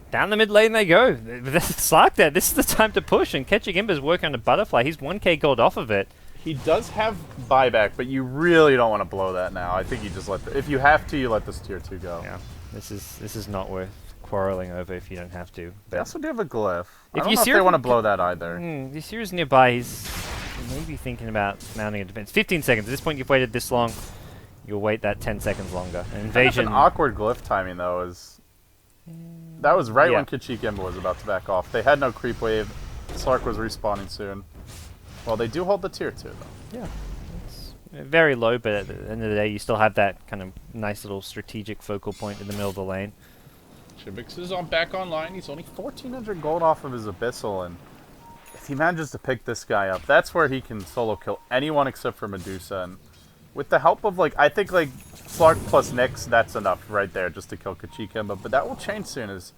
Down the mid lane they go. It's like that. This is the time to push, and Ketchik Imber's working on a butterfly. He's 1k gold off of it. He does have buyback, but you really don't want to blow that now. I think you just if you have to, you let this tier 2 go. Yeah, this is not worth quarreling over if you don't have to. They also do have a glyph. I don't know if they want to blow that either. Ysir's nearby. He's maybe thinking about mounting a defense. 15 seconds. At this point, you've waited this long. You'll wait that 10 seconds longer. An Invasion. Kind of an awkward glyph timing though is. That was right when Kachik Emba was about to back off. They had no creep wave. Slark was respawning soon. Well, they do hold the tier 2, though. Yeah. It's very low, but at the end of the day, you still have that kind of nice little strategic focal point in the middle of the lane. Chibix is back online. He's only 1,400 gold off of his Abyssal, and he manages to pick this guy up, that's where he can solo kill anyone except for Medusa. And with the help of, like, I think, like, Slark plus Nyx, that's enough right there just to kill Kachikemba. But that will change soon as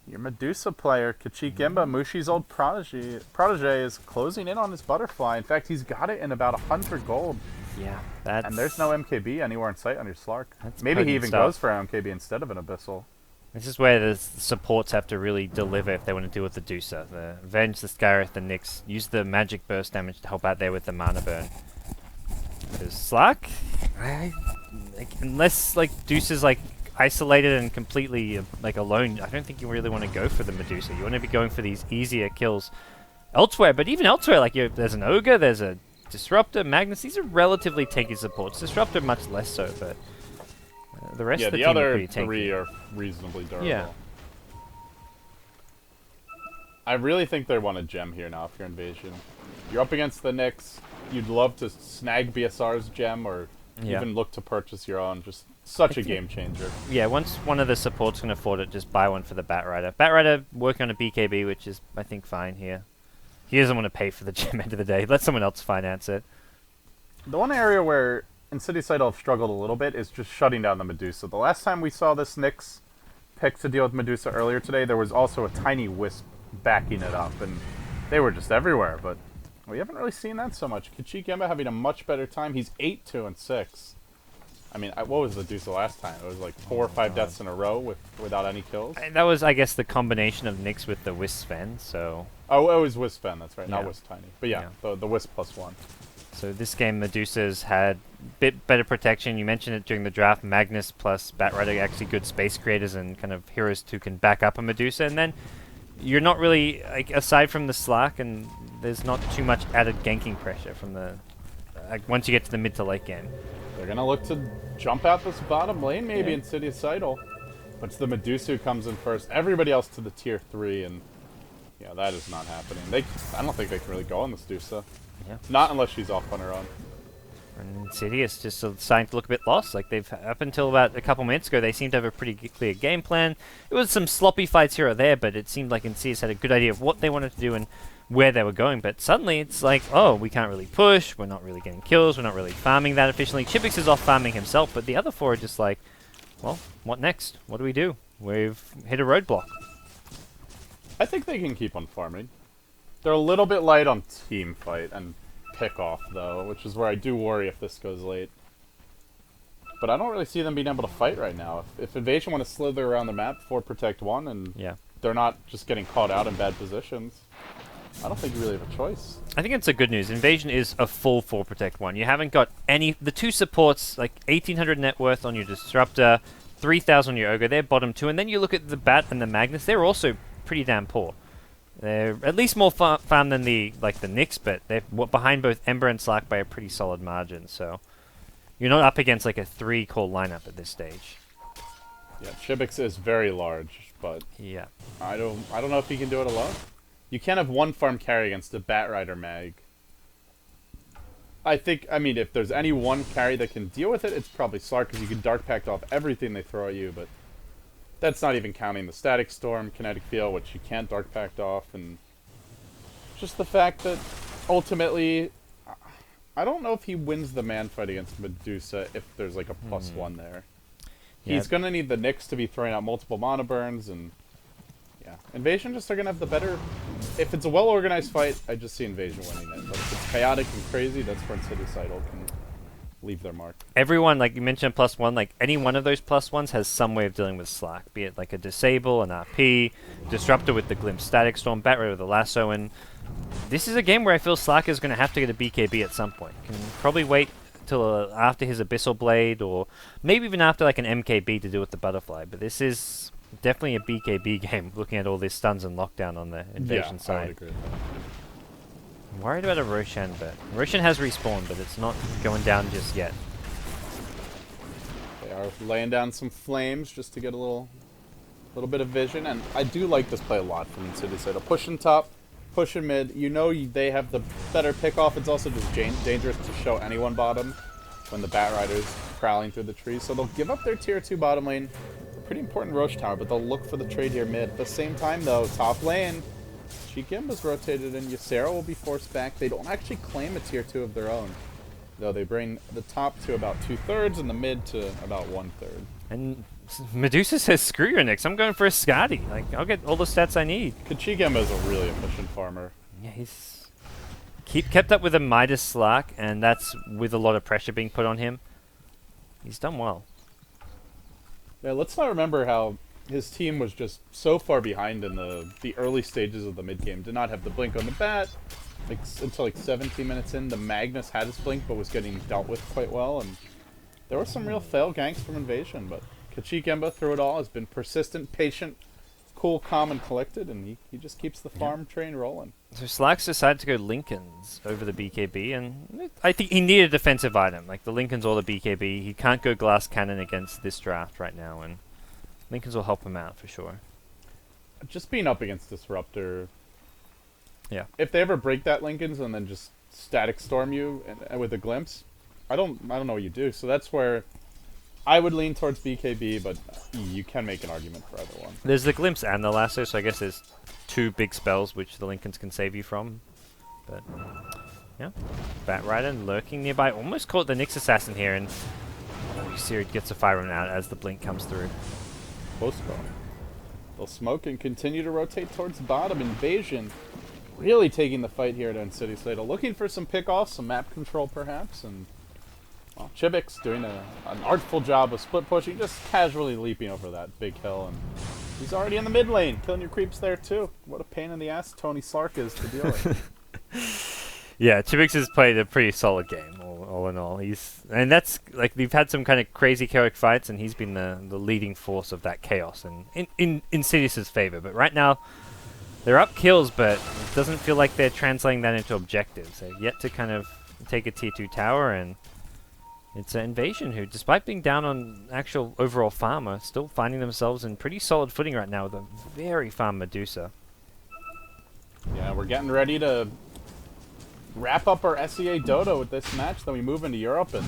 your Medusa player, Kachikemba, Mushi's old protege, is closing in on his butterfly. In fact, he's got it in about 100 gold. Yeah, that's... And there's no MKB anywhere in sight on your Slark. Maybe he even goes for MKB instead of an Abyssal. This is where the supports have to really deliver if they want to deal with the Dusa. The Venge, the Scarith, the Nyx. Use the magic burst damage to help out there with the mana burn. Because Slark, unless like Dusa's like isolated and completely like alone, I don't think you really want to go for the Medusa. You want to be going for these easier kills elsewhere. But even elsewhere, like there's an Ogre, there's a Disruptor, Magnus. These are relatively tanky supports. Disruptor much less so, but the rest of the team are pretty tanky. Yeah, the other three are reasonably durable. Yeah. I really think they want a gem here now if you're Invasion. You're up against the Nyx. You'd love to snag BSR's gem or even look to purchase your own. Just such a game changer. Yeah, once one of the supports can afford it, just buy one for the Batrider. Batrider working on a BKB, which is, I think, fine here. He doesn't want to pay for the gem end of the day. Let someone else finance it. The one area where Insidious Idol have struggled a little bit is just shutting down the Medusa. The last time we saw this Nyx pick to deal with Medusa earlier today, there was also a tiny Wisp backing it up, and they were just everywhere, but we haven't really seen that so much. Kachikemba having a much better time. He's 8-2-6. I mean, what was the Medusa last time? It was like 4 or 5 deaths in a row without any kills. That was, I guess, the combination of Nyx with the Wisp Fen, so... Oh, it was Wisp Fen, that's right, not Wisp Tiny. But yeah, the Wisp +1. So this game, Medusa's had a bit better protection. You mentioned it during the draft. Magnus plus Batrider actually good space creators and kind of heroes who can back up a Medusa. And then you're not really, like, aside from the Slark, and there's not too much added ganking pressure from the... once you get to the mid to late game. They're going to look to jump out this bottom lane, maybe, Insidious Idol. But it's the Medusa who comes in first. Everybody else to the tier 3, and yeah, that is not happening. I don't think they can really go on this Medusa. Yeah. Not unless she's off on her own. And Insidious just starting to look a bit lost. Like they've up until about a couple minutes ago, they seemed to have a pretty clear game plan. It was some sloppy fights here or there, but it seemed like Insidious had a good idea of what they wanted to do and where they were going. But suddenly it's like, oh, we can't really push. We're not really getting kills. We're not really farming that efficiently. Chipix is off farming himself, but the other four are just like, well, what next? What do we do? We've hit a roadblock. I think they can keep on farming. They're a little bit light on team fight and pick off, though, which is where I do worry if this goes late. But I don't really see them being able to fight right now. If Invasion want to slither around the map for Protect 1 and they're not just getting caught out in bad positions, I don't think you really have a choice. I think it's a good news. Invasion is a full 4 Protect 1. You haven't got any... The two supports, like 1,800 net worth on your Disruptor, 3,000 on your Ogre, they're bottom 2. And then you look at the Bat and the Magnus, they're also pretty damn poor. They're at least more farm than the Nyx, but they're behind both Ember and Slark by a pretty solid margin. So you're not up against like a 3-core lineup at this stage. Yeah, Chibix is very large, but I don't know if he can do it alone. You can't have one farm carry against a Batrider Mag. I mean, if there's any one carry that can deal with it, it's probably Slark, because you can Dark Pact off everything they throw at you, but that's not even counting the Static Storm, Kinetic Field, which you can't Dark Pact off, and just the fact that ultimately, I don't know if he wins the man fight against Medusa if there's like a +1 there. He's going to need the Nyx to be throwing out multiple mana burns, and Invasion just are going to have the better... If it's a well-organized fight, I just see Invasion winning it, but if it's chaotic and crazy, that's where Insidious Idol can leave their mark. Everyone, like you mentioned, +1, like any one of those +1s has some way of dealing with Slark, be it like a Disable, an RP, Disruptor with the Glimpse Static Storm, Batrider with the Lasso, and this is a game where I feel Slark is going to have to get a BKB at some point. Can probably wait till after his Abyssal Blade, or maybe even after like an MKB to deal with the Butterfly, but this is definitely a BKB game, looking at all these stuns and lockdown on the Invasion side. I would agree with that. I'm worried about a Roshan, but Roshan has respawned, but it's not going down just yet. They are laying down some flames just to get a little bit of vision, and I do like this play a lot from Insidious Idol. Pushing top, pushing mid. You know they have the better pick off. It's also just dangerous to show anyone bottom when the Batrider's prowling through the trees. So they'll give up their tier 2 bottom lane. Pretty important Rosh Tower, but they'll look for the trade here mid. At the same time, though, top lane, Kachikimba's rotated in. Ysera will be forced back. They don't actually claim a tier 2 of their own, though they bring the top to about 2/3 and the mid to about 1/3. And Medusa says, screw your Nyx, I'm going for a Skadi. Like, I'll get all the stats I need. Kachikimba is a really efficient farmer. Yeah, he's kept up with a Midas Slark, and that's with a lot of pressure being put on him. He's done well. Yeah, let's not remember how his team was just so far behind in the early stages of the mid game. Did not have the blink on the bat until like 17 minutes in. The Magnus had his blink, but was getting dealt with quite well, and there were some real fail ganks from Invasion. But Kachikimba, through it all, has been persistent, patient, cool, calm, and collected, and he just keeps the farm train rolling. So Slarks decided to go Lincolns over the BKB, and I think he needed a defensive item. Like, the Lincolns or the BKB. He can't go Glass Cannon against this draft right now, and Lincolns will help him out for sure. Just being up against Disruptor. Yeah. If they ever break that Lincolns and then just static storm you and with a glimpse, I don't know what you do. So that's where I would lean towards BKB, but you can make an argument for either one. There's the Glimpse and the Lasso, so I guess there's two big spells which the Lincolns can save you from. But, yeah. Batrider lurking nearby. Almost caught the Nyx Assassin here, and Seared gets a fire run out as the blink comes through. Close call. They'll smoke and continue to rotate towards the bottom. Invasion really taking the fight here at Insidious Later. Looking for some pickoffs, some map control perhaps, and well, Chibik's doing an artful job of split pushing, just casually leaping over that big hill, and he's already in the mid lane, killing your creeps there too. What a pain in the ass Tony Slark is to deal with. Yeah, Chibix has played a pretty solid game, all in all. And that's, like, they've had some kind of crazy chaotic fights, and he's been the leading force of that chaos, and in Insidious's favor. But right now, they're up kills, but it doesn't feel like they're translating that into objectives. They're yet to kind of take a tier 2 tower, and it's an Invasion who, despite being down on actual overall farm, are still finding themselves in pretty solid footing right now with a very farm Medusa. Yeah, we're getting ready to wrap up our SEA Dodo with this match, then we move into Europe, and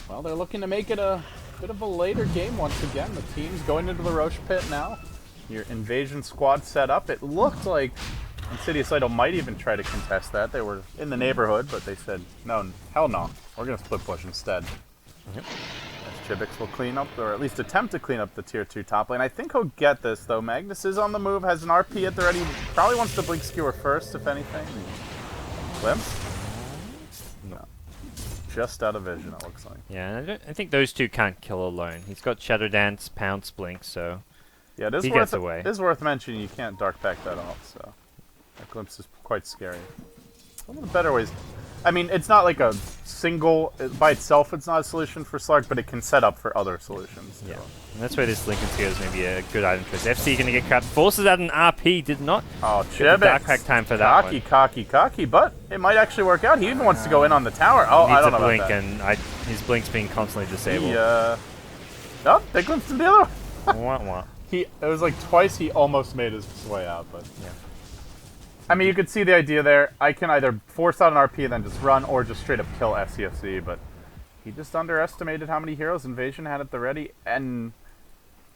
well, they're looking to make it a bit of a later game once again. The team's going into the Roche pit now. Your Invasion squad set up. It looked like Insidious Idol might even try to contest that. They were in the neighborhood, but they said, no, hell no. We're going to split push instead. Yep. As Chibix will clean up, or at least attempt to clean up the tier 2 top lane. I think he'll get this, though. Magnus is on the move, has an RP at the ready. Probably wants to blink skewer first, if anything. Glimpse? No. Just out of vision, it looks like. Yeah, and I think those two can't kill alone. He's got Shadow Dance, Pounce, Blink, so yeah, he gets away. It is worth mentioning you can't dark back that off, so that glimpse is quite scary. One of the better ways. I mean, it's not like a single, by itself it's not a solution for Slark, but it can set up for other solutions. Yeah, and that's why this Lincoln Sphere is maybe a good item choice. FC going to get crapped. Forces out an RP, did not get the dark pack time for that one. Cocky, but it might actually work out. He even wants to go in on the tower. Oh, I don't know blink, about that. And his blink's being constantly disabled. Oh, they glimpsed him the other way. Wah. It was like twice he almost made his way out, but yeah. I mean, you could see the idea there. I can either force out an RP and then just run, or just straight up kill FCFC, but he just underestimated how many heroes Invasion had at the ready. And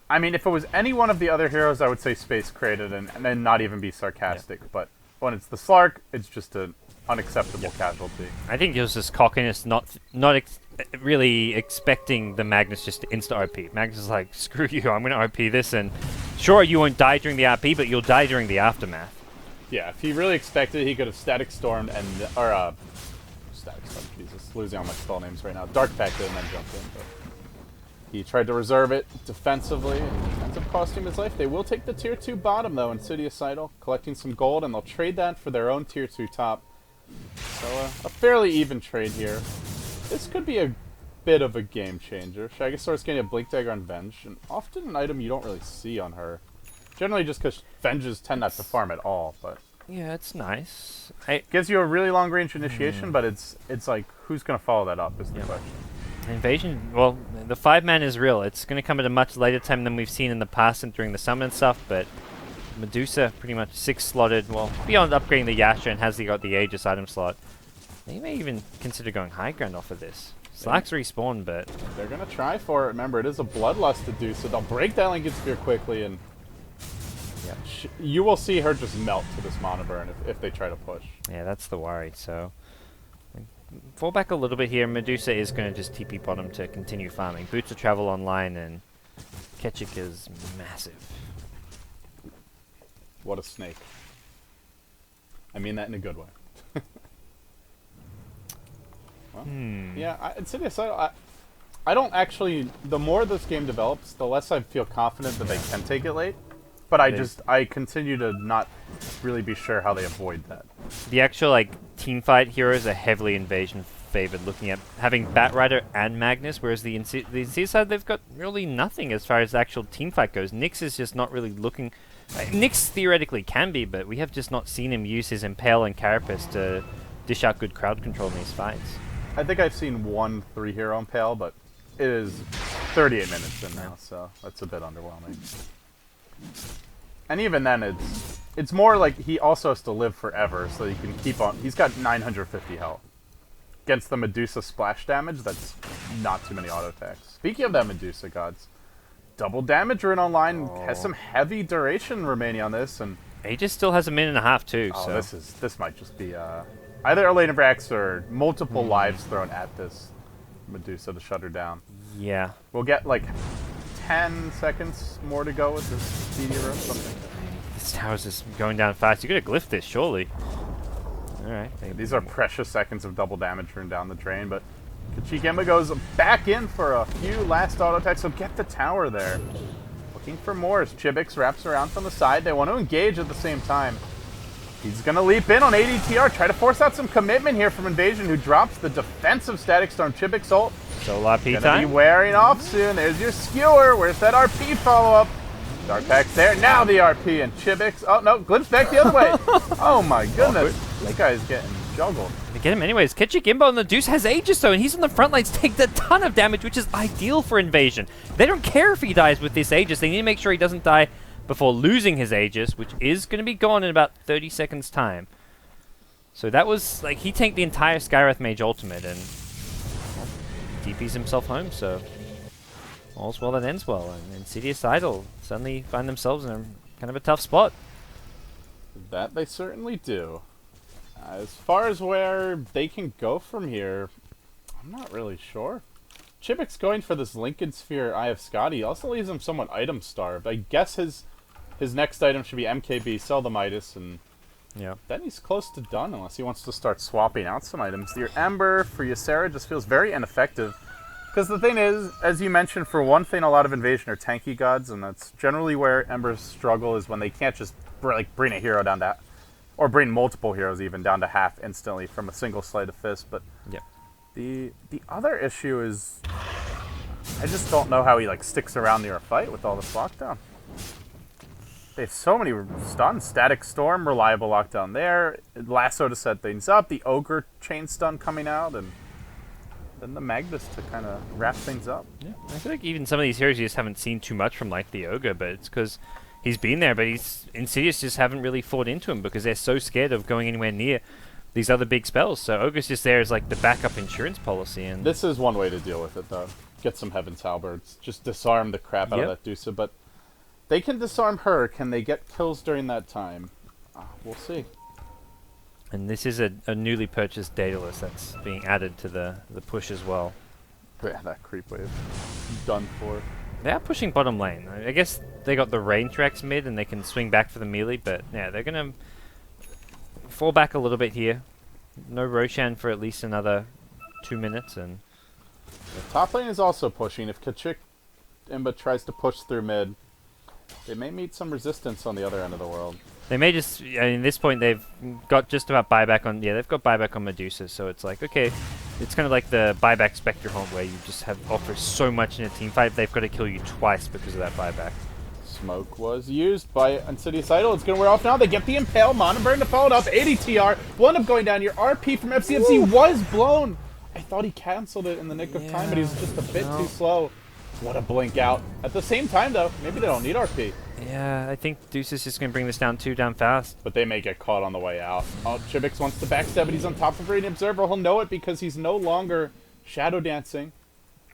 I mean, if it was any one of the other heroes, I would say Space created and then not even be sarcastic. Yeah. But when it's the Slark, it's just an unacceptable casualty. I think it was just cockiness, not really expecting the Magnus just to insta-RP. Magnus is like, screw you, I'm going to RP this, and sure, you won't die during the RP, but you'll die during the aftermath. Yeah, if he really expected, he could have Static Stormed and, Static Storm, Jesus, losing all my spell names right now. Dark Packed it and then jumped in, but he tried to reserve it defensively, and ends up costing him his life. They will take the tier 2 bottom, though, Insidious Idol, collecting some gold, and they'll trade that for their own tier 2 top. So, a fairly even trade here. This could be a bit of a game changer. Shagasaur's getting a Blink Dagger on Venge, and often an item you don't really see on her. Generally just because Venges tend not to farm at all, but yeah, it's nice. Gives you a really long range initiation, but it's like, who's going to follow that up is the question. Invasion, well, the 5-man is real. It's going to come at a much later time than we've seen in the past and during the summon and stuff, but Medusa pretty much 6-slotted, well, beyond upgrading the Yasha and has he got the Aegis item slot. They may even consider going high ground off of this. Slark's respawn, but they're going to try for it. Remember, it is a Bloodlust to do, so they'll break that Lincoln Sphere quickly, and Yeah. You will see her just melt to this mana burn if they try to push. Yeah, that's the worry. So fall back a little bit here. Medusa is going to just TP bottom to continue farming. Boots will travel online, and Ketchik is massive. What a snake. I mean that in a good way. Well, yeah, Insidious, I don't actually... The more this game develops, the less I feel confident that they can take it late. But I continue to not really be sure how they avoid that. The actual, like, teamfight heroes are heavily invasion favored, looking at having Batrider and Magnus, whereas the Insidious side, they've got really nothing as far as the actual teamfight goes. Nyx is just not really looking... Nyx theoretically can be, but we have just not seen him use his Impale and Carapace to dish out good crowd control in these fights. I think I've seen one 3-hero Impale, but it is 38 minutes in now, so that's a bit underwhelming. And even then, it's more like he also has to live forever, so he can keep on... He's got 950 health. Against the Medusa splash damage, that's not too many auto attacks. Speaking of that Medusa, gods, double damage rune online has some heavy duration remaining on this, and Aegis still has a minute and a half too. oh, so this might just be either a lane of Rax or multiple lives thrown at this Medusa to shut her down. Yeah, We'll get like 10 seconds more to go with this CD room, something. this tower's just going down fast. You gotta glyph this, surely. All right. These are precious seconds of double damage rune down the drain, but Kachikemba goes back in for a few last auto attacks, so get the tower there. Looking for more as Chibix wraps around from the side. They want to engage at the same time. He's going to leap in on ADTR, try to force out some commitment here from Invasion, who drops the defensive Static Storm. Chibix ult. Solar RP Gonna time. be wearing off soon. There's your skewer. Where's that RP follow-up? Dark Pack's there. Now the RP and Chibix. Oh, no. Glimpse back the other way. Oh, my goodness. This guy's getting juggled. They get him anyways. Ketchik on the Deuce has Aegis though, and he's on the front lines, taking a ton of damage, which is ideal for Invasion. They don't care if he dies with this Aegis. They need to make sure he doesn't die before losing his Aegis, which is going to be gone in about 30 seconds time. So that was, like, he tanked the entire Skywrath Mage ultimate and DPs himself home, so all's well that ends well. And Insidious Idol suddenly find themselves in a kind of a tough spot. That they certainly do. As far as where they can go from here, I'm not really sure. Chibix going for this Lincoln Sphere Eye of Scotty also leaves him somewhat item starved. I guess his next item should be MKB, sell the Midas, and Yeah. then he's close to done unless he wants to start swapping out some items. Your Ember for Ysera just feels very ineffective. Because the thing is, as you mentioned, for one thing, a lot of Invasion are tanky gods, and that's generally where Ember's struggle is when they can't just bring a hero down to... Or bring multiple heroes even down to half instantly from a single sleight of fist. But Yeah. the other issue is I just don't know how he like sticks around near a fight with all this lockdown. They have so many stuns. Static Storm, reliable lockdown there. Lasso to set things up. The Ogre chain stun coming out, and then the Magnus to kind of wrap things up. Yeah. I feel like even some of these heroes you just haven't seen too much from, like the Ogre, but it's because he's been there, but Insidious just haven't really fought into him because they're so scared of going anywhere near these other big spells. So Ogre's just there as like the backup insurance policy. And this is one way to deal with it, though. Get some Heaven's Halberds. Just disarm the crap out of that Dusa. But they can disarm her. Can they get kills during that time? We'll see. And this is a newly purchased Daedalus that's being added to the push as well. Yeah, that creep wave. Done for. They are pushing bottom lane. I guess they got the range tracks mid and they can swing back for the melee, but yeah, they're going to fall back a little bit here. No Roshan for at least another 2 minutes. And the top lane is also pushing. If Kachik Imba tries to push through mid, they may meet some resistance on the other end of the world. They may just, at this point, they've got just about buyback on, they've got buyback on Medusa, so it's like, okay, it's kind of like the buyback Spectre Hunt where you just have offers so much in a team fight, they've got to kill you twice because of that buyback. Smoke was used by Insidious Idol. It's going to wear off now. They get the Impale. Mana Burn to follow it up. ADTR will end up going down. Your RP from FCFC was blown. I thought he canceled it in the nick of time, but he was just a bit too slow. What a blink out. At the same time, though, maybe they don't need RP. Yeah, I think Deuce is just going to bring this down fast. But they may get caught on the way out. Oh, Chibix wants to backstab, but he's on top of Radiant Observer. He'll know it because he's no longer shadow dancing.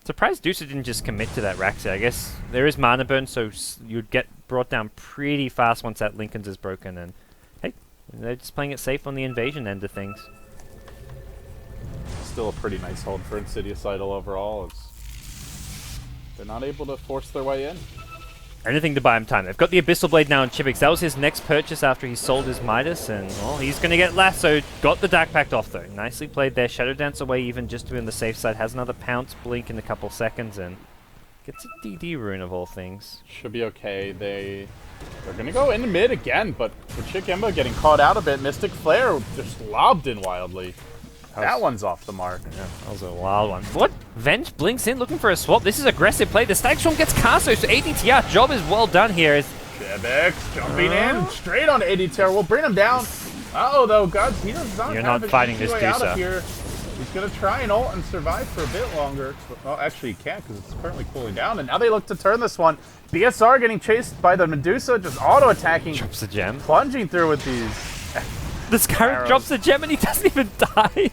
Surprised Deuce didn't just commit to that Raxa. I guess there is mana burn, so you'd get brought down pretty fast once that Lincoln's is broken, and hey, they're just playing it safe on the invasion end of things. Still a pretty nice hold for Insidious Idol overall. They're not able to force their way in. Anything to buy him time. They've got the Abyssal Blade now on Chibix. That was his next purchase after he sold his Midas, and well, he's going to get lassoed. Got the Dark Pact off though. Nicely played there. Shadow Dance away even just to be on the safe side. Has another Pounce Blink in a couple seconds and gets a DD rune of all things. Should be okay. They're going to go in mid again, but Kachikemba getting caught out a bit. Mystic Flare just lobbed in wildly. That one's off the mark. Yeah, that was a wild one. What? Venge blinks in, looking for a swap. This is aggressive play. The Static Storm gets Casso, so ADTR job is well done here. Chibix jumping in straight on ADTR. We'll bring him down. Uh-oh, though, GoDz, he does not You're have not fighting an easy this way out Dusa. of here. He's going to try and ult and survive for a bit longer. Well, actually, he can't because it's currently cooling down. And now they look to turn this one. BSR getting chased by the Medusa, just auto-attacking. Drops the gem. Plunging through with these. The Scarab drops the gem and he doesn't even die.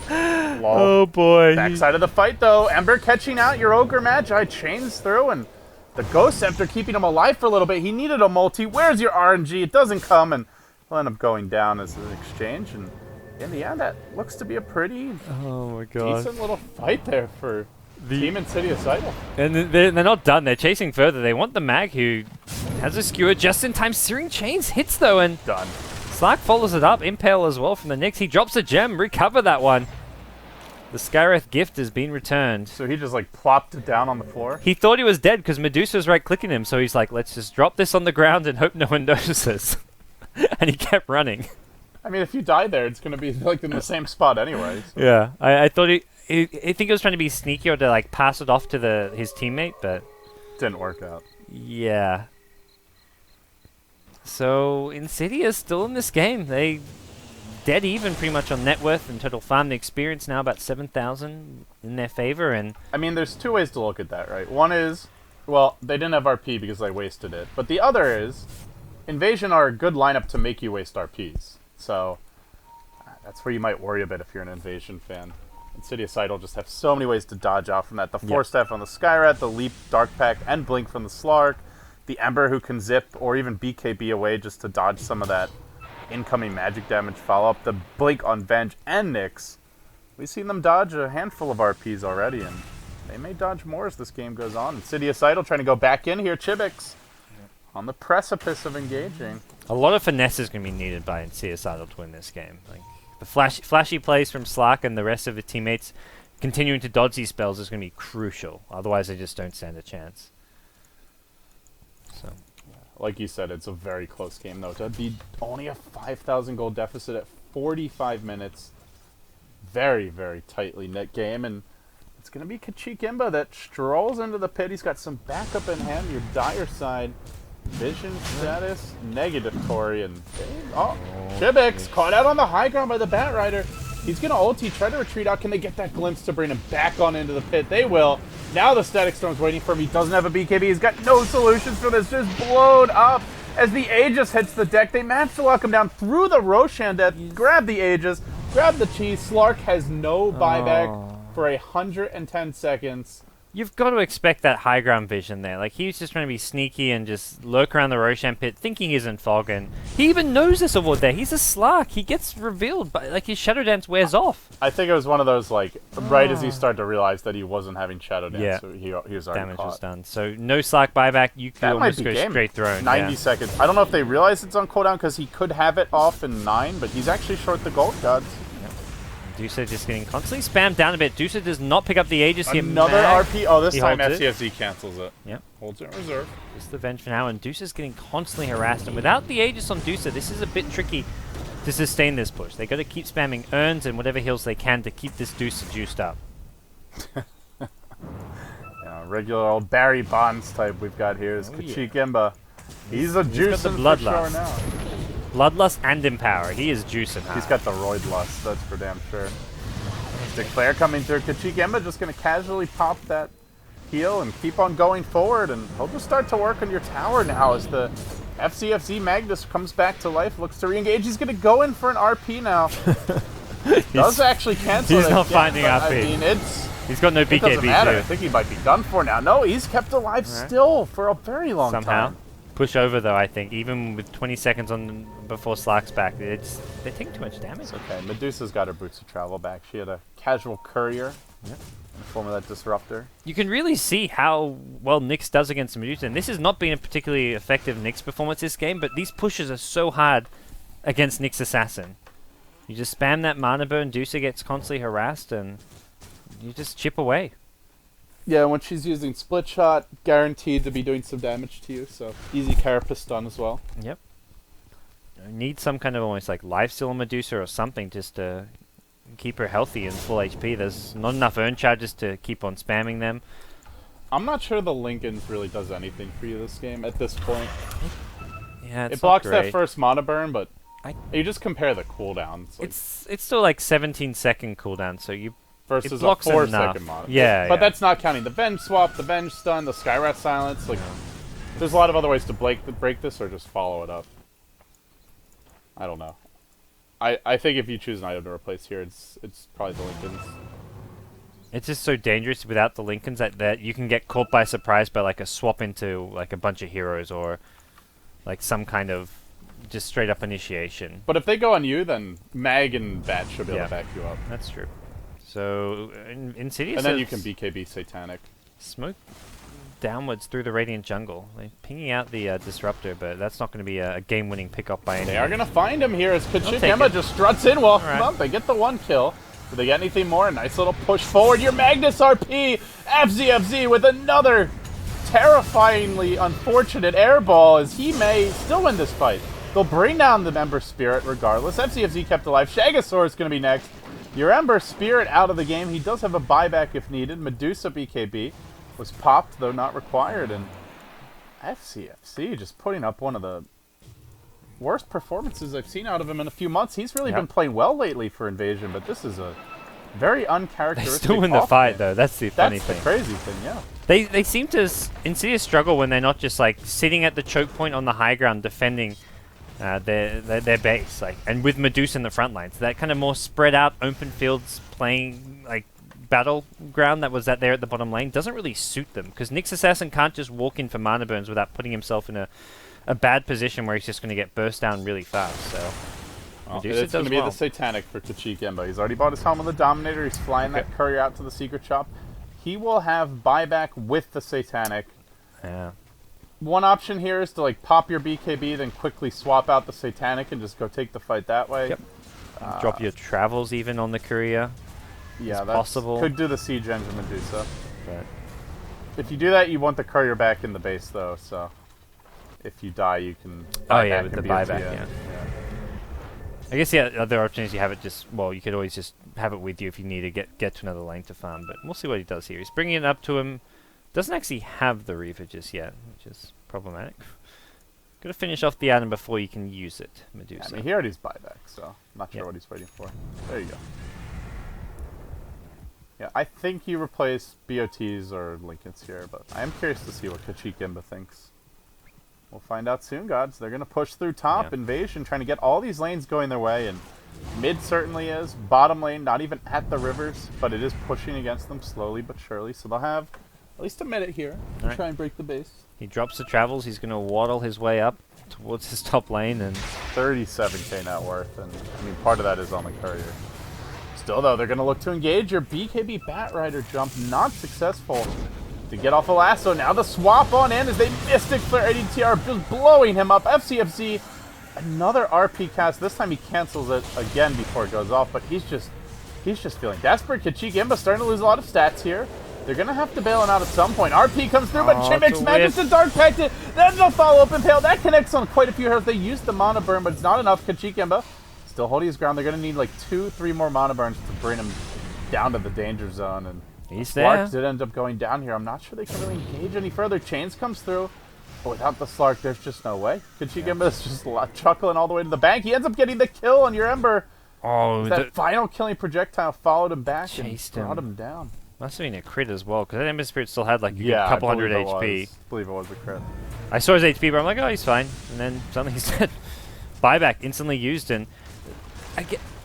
Lol. Oh boy. Backside of the fight, though. Ember catching out your Ogre Magi, chains through, and the Ghost Scepter keeping him alive for a little bit. He needed a multi. Where's your RNG? It doesn't come, and he'll end up going down as an exchange. And in the end, that looks to be a pretty decent little fight there for Team Insidious Idol. And they're not done. They're chasing further. They want the Mag, who has a skewer just in time. Searing Chains hits, though, and Done. Slark follows it up. Impale as well from the Nyx. He drops a gem. Recover that one. The Skyreth gift has been returned. So he just like plopped it down on the floor? He thought he was dead because Medusa was right-clicking him, so he's like, let's just drop this on the ground and hope no one notices. And he kept running. I mean, if you die there, it's going to be like in the same spot anyway. So. Yeah, I thought I think he was trying to be sneaky or to like pass it off to his teammate, but Didn't work out. yeah. So Insidious still in this game. They dead even pretty much on net worth and total farm. The experience now about 7,000 in their favor, and I mean, there's two ways to look at that, right? One is, well, they didn't have RP because they wasted it. But the other is, Invasion are a good lineup to make you waste RPs. So that's where you might worry a bit if you're an Invasion fan. Insidious Idol just have so many ways to dodge out from that. The Force Staff on the Skyrat, the Leap, Dark Pact, and Blink from the Slark. The Ember who can zip or even BKB away just to dodge some of that incoming magic damage follow-up. The Blink on Venge and Nyx. We've seen them dodge a handful of RPs already, and they may dodge more as this game goes on. Insidious Idol trying to go back in here. Chibix on the precipice of engaging. a lot of finesse is going to be needed by Insidious Idol to win this game. Like the flashy plays from Slark and the rest of the teammates continuing to dodge these spells is going to be crucial. Otherwise, they just don't stand a chance. So, Like you said, it's a very close game, though. To be only a 5,000 gold deficit at 45 minutes. Very, very tightly knit game. And it's going to be Kachikemba that strolls into the pit. He's got some backup in hand. Your dire side. Vision status, negatory, and... Oh, Chibix caught out on the high ground by the Batrider. He's going to ulti, try to retreat out. Can they get that glimpse to bring him back on into the pit? They will. Now the Static Storm's waiting for him. He doesn't have a BKB. He's got no solutions for this. Just blown up as the Aegis hits the deck. They manage to lock him down through the Roshan death. Grab the Aegis. Grab the cheese. Slark has no buyback for 110 seconds. you've got to expect that high ground vision there. Like, he was just trying to be sneaky and just lurk around the Roshan pit, thinking he's in fog, and he even knows this award there. He's a Slark. He gets revealed, but like his Shadow Dance wears off. I think it was one of those, like, right as he started to realize that he wasn't having Shadow Dance, so he was already Damage caught. was done. So no Slark buyback. You could almost go straight throne. 90 seconds. I don't know if they realize it's on cooldown because he could have it off in 9, but he's actually short the gold gods. Dusa just getting constantly spammed down a bit. Dusa does not pick up the Aegis here. Another RP. Oh, this He time holds it. FCFZ cancels it. Yep. Holds it in reserve. Just the Venge for now, and Dusa's getting constantly harassed. And without the Aegis on Dusa, this is a bit tricky to sustain this push. They got to keep spamming urns and whatever heals they can to keep this Dusa juiced up. Yeah, regular old Barry Bonds type we've got here is Kachikemba. He's a juicing for bloodlust. sure now. Bloodlust and Empower. He is juicing. He's got the roid lust, that's for damn sure. Declare coming through. Kachikemba just going to casually pop that heal and keep on going forward, and he'll just start to work on your tower now as the FCFZ Magnus comes back to life, looks to re-engage. He's going to go in for an RP now. Does actually cancel He's it not again, finding but, RP. I mean, He's got no BKB it doesn't matter. I too. think he might be done for now. No, he's kept alive still for a very long Somehow. time. push over though. I think even with 20 seconds on before Slark's back, they're taking too much damage. It's okay. Medusa's got her boots of travel back. She had a casual courier. Yep. In the form of that disruptor. You can really see how well Nyx does against Medusa, and this has not been a particularly effective Nyx performance this game, but these pushes are so hard against Nyx Assassin. You just spam that mana burn, Dusa gets constantly harassed, and you just chip away. Yeah, when she's using split shot, guaranteed to be doing some damage to you, so easy carapace stun as well. Yep. You need some kind of almost like lifesteal on Medusa or something just to keep her healthy and full HP. There's not enough urn charges to keep on spamming them. I'm not sure the Lincolns really does anything for you this game at this point. Yeah, it blocks that first mana burn, but you just compare the cooldowns. Like it's still like 17-second cooldown, so you versus a 4-second mana. Yeah, but that's not counting the Venge swap, the Venge stun, the Skyrat silence. Like, there's a lot of other ways to break this, or just follow it up. I don't know. I think if you choose an item to replace here, it's probably the Lincolns. It's just so dangerous without the Lincolns that you can get caught by surprise by like a swap into like a bunch of heroes or like some kind of just straight up initiation. But if they go on you, then Mag and Bat should be able to back you up. That's true. So Insidious, and then you can BKB Satanic. Smoke downwards through the Radiant Jungle. They're pinging out the Disruptor, but that's not going to be a game-winning pickup by any. They are going to find him here as Kachikemba just struts in. Well, they get the 1 kill. Do they get anything more? A nice little push forward. Your Magnus RP! FZFZ with another terrifyingly unfortunate airball as he may still win this fight. They'll bring down the Ember Spirit regardless. FZFZ kept alive. Shagasaur is going to be next. Your Ember Spirit out of the game. He does have a buyback if needed. Medusa BKB was popped, though not required. And FCFC just putting up one of the worst performances I've seen out of him in a few months. He's really been playing well lately for Invasion, but this is a very uncharacteristic. They still win the fight, though. That's the funny thing. That's the crazy thing, yeah. They seem to Insidious struggle when they're not just like sitting at the choke point on the high ground defending their base, like, and with Medusa in the front lines. That kind of more spread out open fields playing like battleground that was there at the bottom lane doesn't really suit them, because Nyx Assassin can't just walk in for mana burns without putting himself in a bad position where he's just going to get burst down really fast. So it's going to be the Satanic for Kachikemba. He's already bought his helm on the Dominator. He's flying that courier out to the Secret Shop. He will have buyback with the Satanic. Yeah. One option here is to like pop your BKB, then quickly swap out the Satanic and just go take the fight that way. Yep. Drop your travels even on the courier. Yeah, that's possible. Could do the Siege Engine Medusa. But if you do that, you want the courier back in the base, though. So if you die, you can. With the buyback. Yeah. I guess other options you have it just you could always just have it with you if you need to get to another lane to farm. But we'll see what he does here. He's bringing it up to him. Doesn't actually have the Reaver just yet, which is problematic. Got to finish off the item before you can use it, Medusa. I mean, he already's buyback, so I'm not sure what he's waiting for. There you go. Yeah, I think you replace BOTs or Lincolns here, but I am curious to see what Kachikemba thinks. We'll find out soon, gods. They're going to push through top, Invasion, trying to get all these lanes going their way, and mid certainly is. Bottom lane, not even at the rivers, but it is pushing against them slowly but surely, so they'll have at least a minute here to try and break the base. He drops the travels. He's going to waddle his way up towards his top lane, and 37k net worth, and I mean part of that is on the courier. Still though, they're going to look to engage. Your BKB Batrider jump not successful to get off the lasso. Now the swap on in as they Mystic Flare ADTR just blowing him up. FCFC, another RP cast. This time he cancels it again before it goes off, but he's just feeling desperate. Kachikemba starting to lose a lot of stats here. They're going to have to bail him out at some point. RP comes through, but Chimix manages to Dark Pact it. Then the follow-up Impale. That connects on quite a few heroes. They used the mana burn, but it's not enough. Kachikemba still holding his ground. They're going to need like 2-3 more mana burns to bring him down to the danger zone. And he's there. Slark did end up going down here. I'm not sure they can really engage any further. Chains comes through, but without the Slark, there's just no way. Kachikemba is just chuckling all the way to the bank. He ends up getting the kill on your Ember. Oh, that final killing projectile followed him back and brought him down. Must have been a crit as well, because that Ember Spirit still had like a couple hundred HP. I believe it was a crit. I saw his HP, but I'm like, oh, he's fine. And then suddenly he's dead. Buyback instantly used, and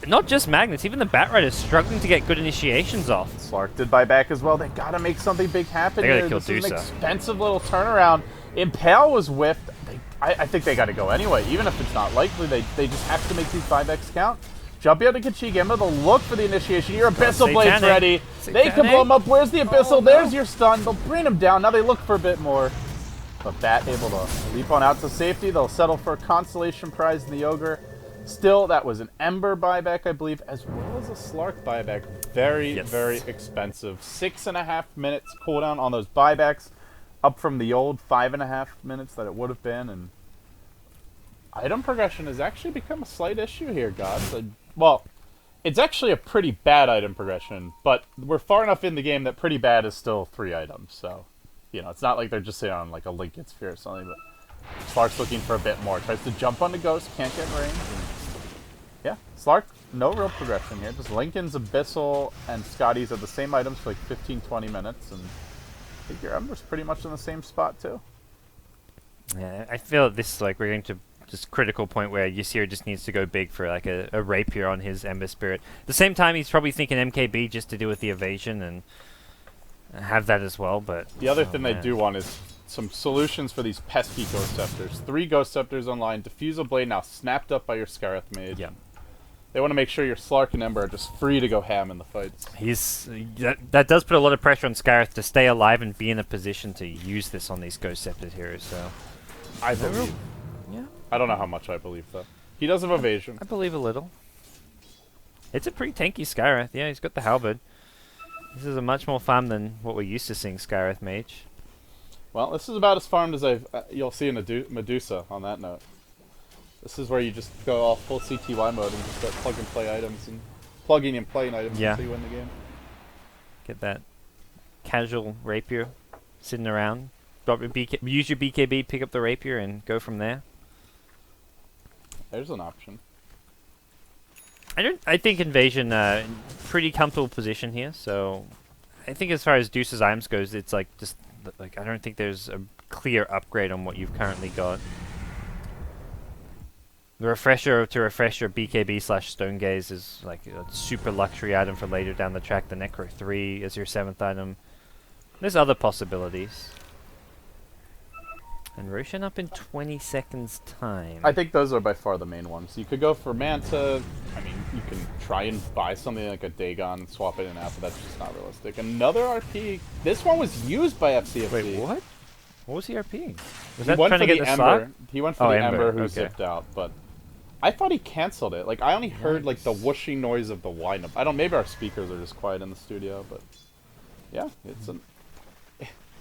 not just Magnets, even the Batrider's struggling to get good initiations off. Slark did buyback as well. They gotta make something big happen here. They gotta kill This is Dusa. an expensive little turnaround. Impale was whiffed. They I think they got to go anyway. Even if it's not likely, they just have to make these buybacks count. Jumping out to Kachik Imba, they'll look for the initiation. Your Abyssal Blade's ready. They can blow him up. Where's the Abyssal? Oh, no. There's your stun. They'll bring him down. Now they look for a bit more. But Bat able to leap on out to safety. They'll settle for a consolation prize in the Ogre. Still, that was an Ember buyback, I believe, as well as a Slark buyback. Very, very expensive. 6.5 minutes cooldown on those buybacks, up from the old 5.5 minutes that it would have been. And item progression has actually become a slight issue here, GoDz. Well, it's actually a pretty bad item progression, but we're far enough in the game that pretty bad is still 3 items. So, you know, it's not like they're just sitting on like a Linked Sphere or something, but Slark's looking for a bit more. Tries to jump onto Ghost, can't get range. Yeah, Slark, no real progression here. Just Lincoln's, Abyssal, and Scotty's are the same items for like 15-20 minutes, and I think your Ember's pretty much in the same spot too. Yeah, I feel this is like we're going to this critical point where Ysir just needs to go big for like a Rapier on his Ember Spirit. At the same time, he's probably thinking MKB just to deal with the evasion and have that as well, but... The other thing they do want is some solutions for these pesky Ghost Scepters. 3 Ghost Scepters online, Diffusal Blade now snapped up by your Scarith Mage. Yeah. They want to make sure your Slark and Ember are just free to go ham in the fights. That does put a lot of pressure on Scarith to stay alive and be in a position to use this on these Ghost Scepter heroes, so... I believe. Yeah. I don't know how much I believe, though. He does have evasion. I believe a little. It's a pretty tanky Scarith. Yeah, he's got the Halberd. This is a much more farm than what we're used to seeing Scarith Mage. Well, this is about as farmed as you'll see in Medusa, on that note. This is where you just go all full CTY mode and just start plug and play items and plugging and playing items until you win the game. Get that casual Rapier sitting around. Drop your use your BKB, pick up the Rapier, and go from there. There's an option. I think Invasion pretty comfortable position here. So I think as far as Deuce's items goes, it's like just like I don't think there's a clear upgrade on what you've currently got. The refresher to refresh your BKB / Stone Gaze is like a super luxury item for later down the track. The Necro 3 is your 7th item. There's other possibilities. And Roshan up in 20 seconds time. I think those are by far the main ones. You could go for Manta. I mean, you can try and buy something like a Dagon and swap it in out, but that's just not realistic. Another RP. This one was used by FCFC. Wait, what? What was he RPing? Was he went for the Ember. He went for the Ember Ember who zipped out, but I thought he canceled it. Like I only heard like the whooshing noise of the wind-up. I don't. Maybe our speakers are just quiet in the studio, but yeah, it's an.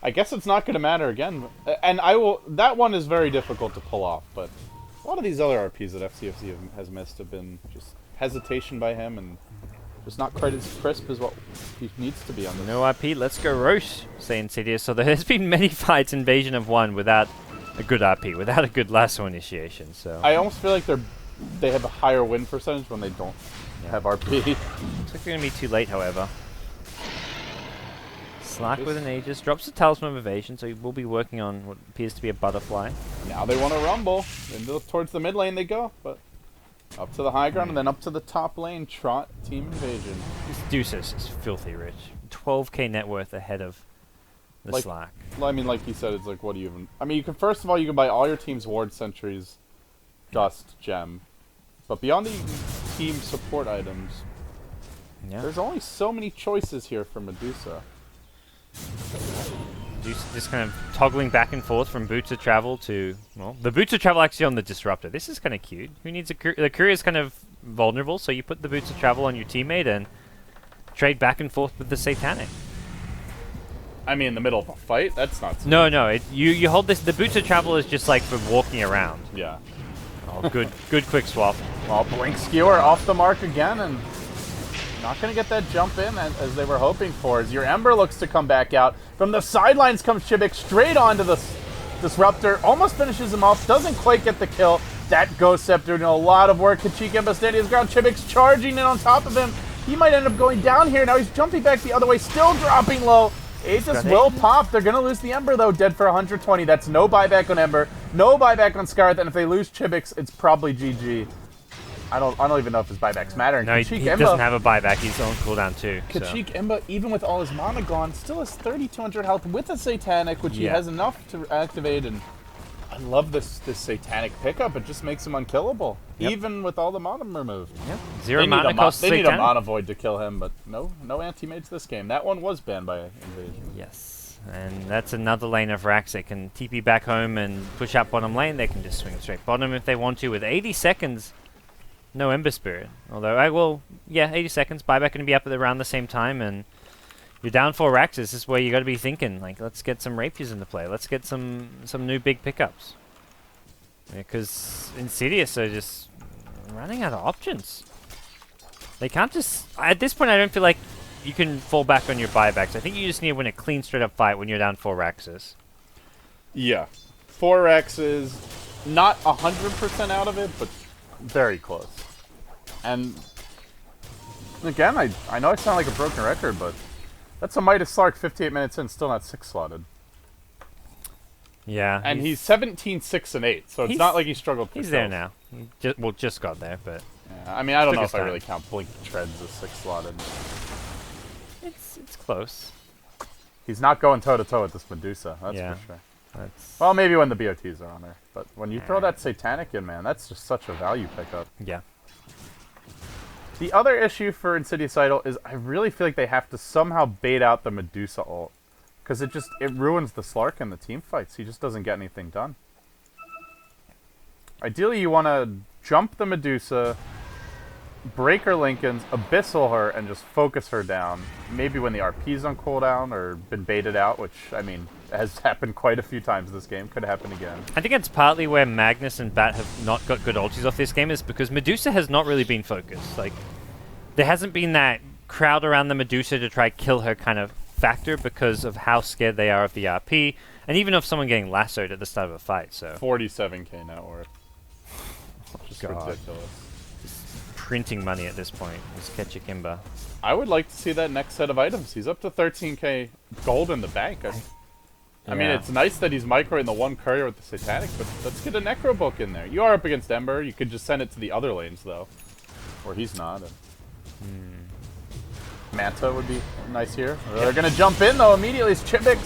I guess it's not going to matter again, and I will. That one is very difficult to pull off, but a lot of these other RPs that FCFC has missed have been just hesitation by him and just not quite as crisp as what he needs to be on this. No RP, let's go Roche, say Insidious. So there's been many fights Invasion have won without a good RP, without a good lasso initiation. So I almost feel like they have a higher win percentage when they don't have RP. Looks like they're going to be too late, however. Slark with an Aegis, drops the Talisman of Evasion, so he will be working on what appears to be a butterfly. Now they want to rumble. Towards the mid lane they go, but up to the high ground and then up to the top lane, trot Team Invasion. This Deuces is filthy rich. 12k net worth ahead of the Slark. I mean, like you said, it's like, what do you even... I mean, you can first of all, you can buy all your team's ward sentries, dust, gem. But beyond the team support items, there's only so many choices here for Medusa. Just kind of toggling back and forth from Boots of Travel to, well, the Boots of Travel actually on the Disruptor. This is kind of cute. Who needs the Courier is kind of vulnerable, so you put the Boots of Travel on your teammate and trade back and forth with the Satanic. I mean, in the middle of a fight? That's not... No. You hold this... The Boots of Travel is just like for walking around. Yeah. Oh, good quick swap. Well, Blink Skewer off the mark again, and not going to get that jump in as they were hoping for. As your Ember looks to come back out. From the sidelines comes Chibik straight onto the Disruptor. Almost finishes him off. Doesn't quite get the kill. That Ghost Scepter doing a lot of work. Kachik Emba standing his ground. Chibik's charging in on top of him. He might end up going down here. Now he's jumping back the other way. Still dropping low. Aegis will pop. They're going to lose the Ember, though. Dead for 120. That's no buyback on Ember. No buyback on Scarlet. And if they lose Chibix, it's probably GG. I don't even know if his buybacks matter. No, he doesn't have a buyback. He's on cooldown too. Kachik Emba, even with all his mana gone, still has 3,200 health with a Satanic, which he has enough to activate. And love this satanic pickup. It just makes him unkillable, even with all the mana removed. Yep. 0 mana cost They need a satanic. mana void to kill him, but no anti-mages this game. That one was banned by Invasion. Yes, and that's another lane of racks. They can TP back home and push up bottom lane. They can just swing straight bottom if they want to. With 80 seconds, no Ember Spirit. Although, 80 seconds. Buyback going to be up at around the same time, and you're down 4 racks. This is where you got to be thinking, like, let's get some rapiers into play. Let's get some new big pickups. Because Insidious are just running out of options. They can't just... At this point, I don't feel like you can fall back on your buybacks. I think you just need to win a clean, straight-up fight when you're down 4 Raxes. Yeah. 4 Rexes, not 100% out of it, but very close. And again, I know I sound like a broken record, but that's a Midas Slark 58 minutes in, still not 6-slotted. Yeah. And he's 17, 6, and 8, so it's not like he struggled for He's there now. He just got there, but... Yeah, I mean, I don't know if I really count Blink Treads as 6-slotted. It's close. He's not going toe-to-toe with this Medusa, that's for sure. Well, maybe when the BOTs are on there. But when you throw that Satanic in, man, that's just such a value pickup. Yeah. The other issue for Insidious Idol is I really feel like they have to somehow bait out the Medusa ult. Because it ruins the Slark in the team fights. He just doesn't get anything done. Ideally, you want to jump the Medusa, break her Lincolns, abyssal her, and just focus her down. Maybe when the RP's on cooldown or been baited out, which, I mean, has happened quite a few times this game. Could happen again. I think it's partly where Magnus and Bat have not got good ultis off this game is because Medusa has not really been focused. Like, there hasn't been that crowd around the Medusa to try kill her kind of factor because of how scared they are of the RP, and even of someone getting lassoed at the start of a fight. So 47k net worth. Just God. ridiculous. Just printing money at this point. This Ketchikimba. I would like to see that next set of items. He's up to 13k gold in the bank. I mean, it's nice that he's microing the one courier with the Satanic, but let's get a Necro Book in there. You are up against Ember. You could just send it to the other lanes, though. Or he's not. Manta would be nice here. They're going to jump in, though, immediately. It's Chipix.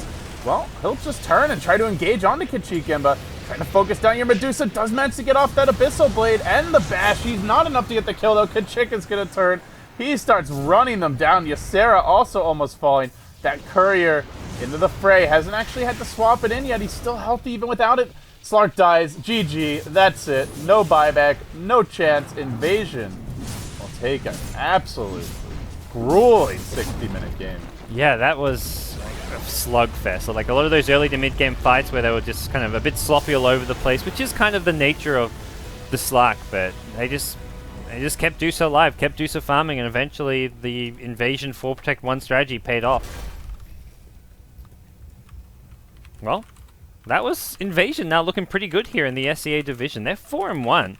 Well, he'll just turn and try to engage onto Ketchikimba. Trying to focus down your Medusa. Does manage to get off that Abyssal Blade and the bash. He's not enough to get the kill, though. Ketchik is going to turn. He starts running them down. Ysera also almost falling. That courier into the fray. Hasn't actually had to swap it in yet. He's still healthy even without it. Slark dies. GG. That's it. No buyback. No chance. Invasion will take an absolute grueling 60-minute game. Yeah, that was like a slugfest. So like a lot of those early to mid-game fights where they were just kind of a bit sloppy all over the place, which is kind of the nature of the Slark, but they just kept Dusa alive, kept Dusa farming, and eventually the Invasion 4 Protect 1 strategy paid off. Well, that was Invasion now looking pretty good here in the SEA division. They're 4-1.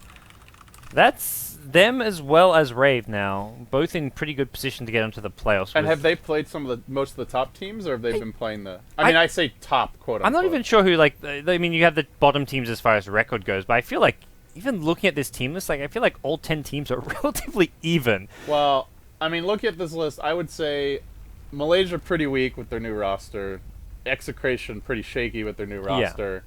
That's them as well as Rave now, both in pretty good position to get into the playoffs. And have they played most of the top teams, or have they been playing the... I say top, quote-unquote. I'm not even sure who, like... I mean, you have the bottom teams as far as record goes, but I feel like, even looking at this team list, like I feel like all 10 teams are relatively even. Well, I mean, look at this list. I would say Malaysia pretty weak with their new roster. Execration pretty shaky with their new roster.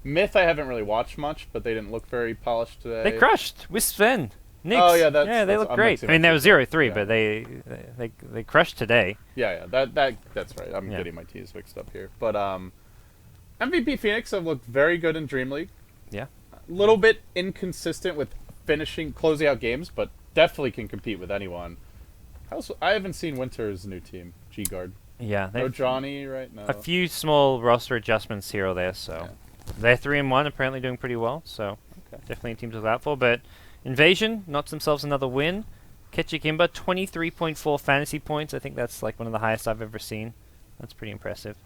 Myth I haven't really watched much, but they didn't look very polished today. They crushed with Sven. Nix. Oh yeah, they look great. I mean, they were 0-3, but they crushed today. Yeah, that's right. I'm getting my T's mixed up here. But MVP Phoenix have looked very good in Dream League. Yeah. A little bit inconsistent with closing out games, but definitely can compete with anyone. I haven't seen Winter's new team, G-Guard. Yeah. No Johnny, right? No. A few small roster adjustments here or there, so they're 3-1, apparently doing pretty well. So definitely a team to look out for. But Invasion knocks themselves another win. Ketchikimba 23.4 fantasy points. I think that's like one of the highest I've ever seen. That's pretty impressive.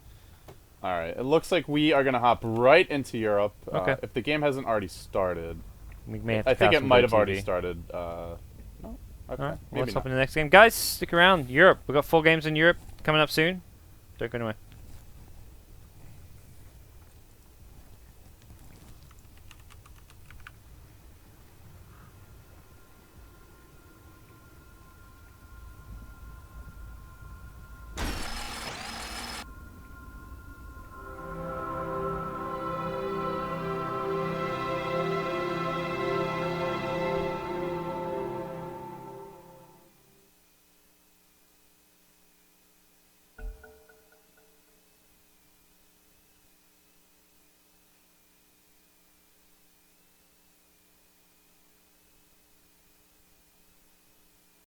All right, it looks like we are going to hop right into Europe. Okay. If the game hasn't already started, We may have to I think cast it might have GoDz. already started. No, okay, All right, maybe let's not. hop into the next game. Guys, stick around. Europe. We've got 4 games in Europe coming up soon. Don't go anywhere.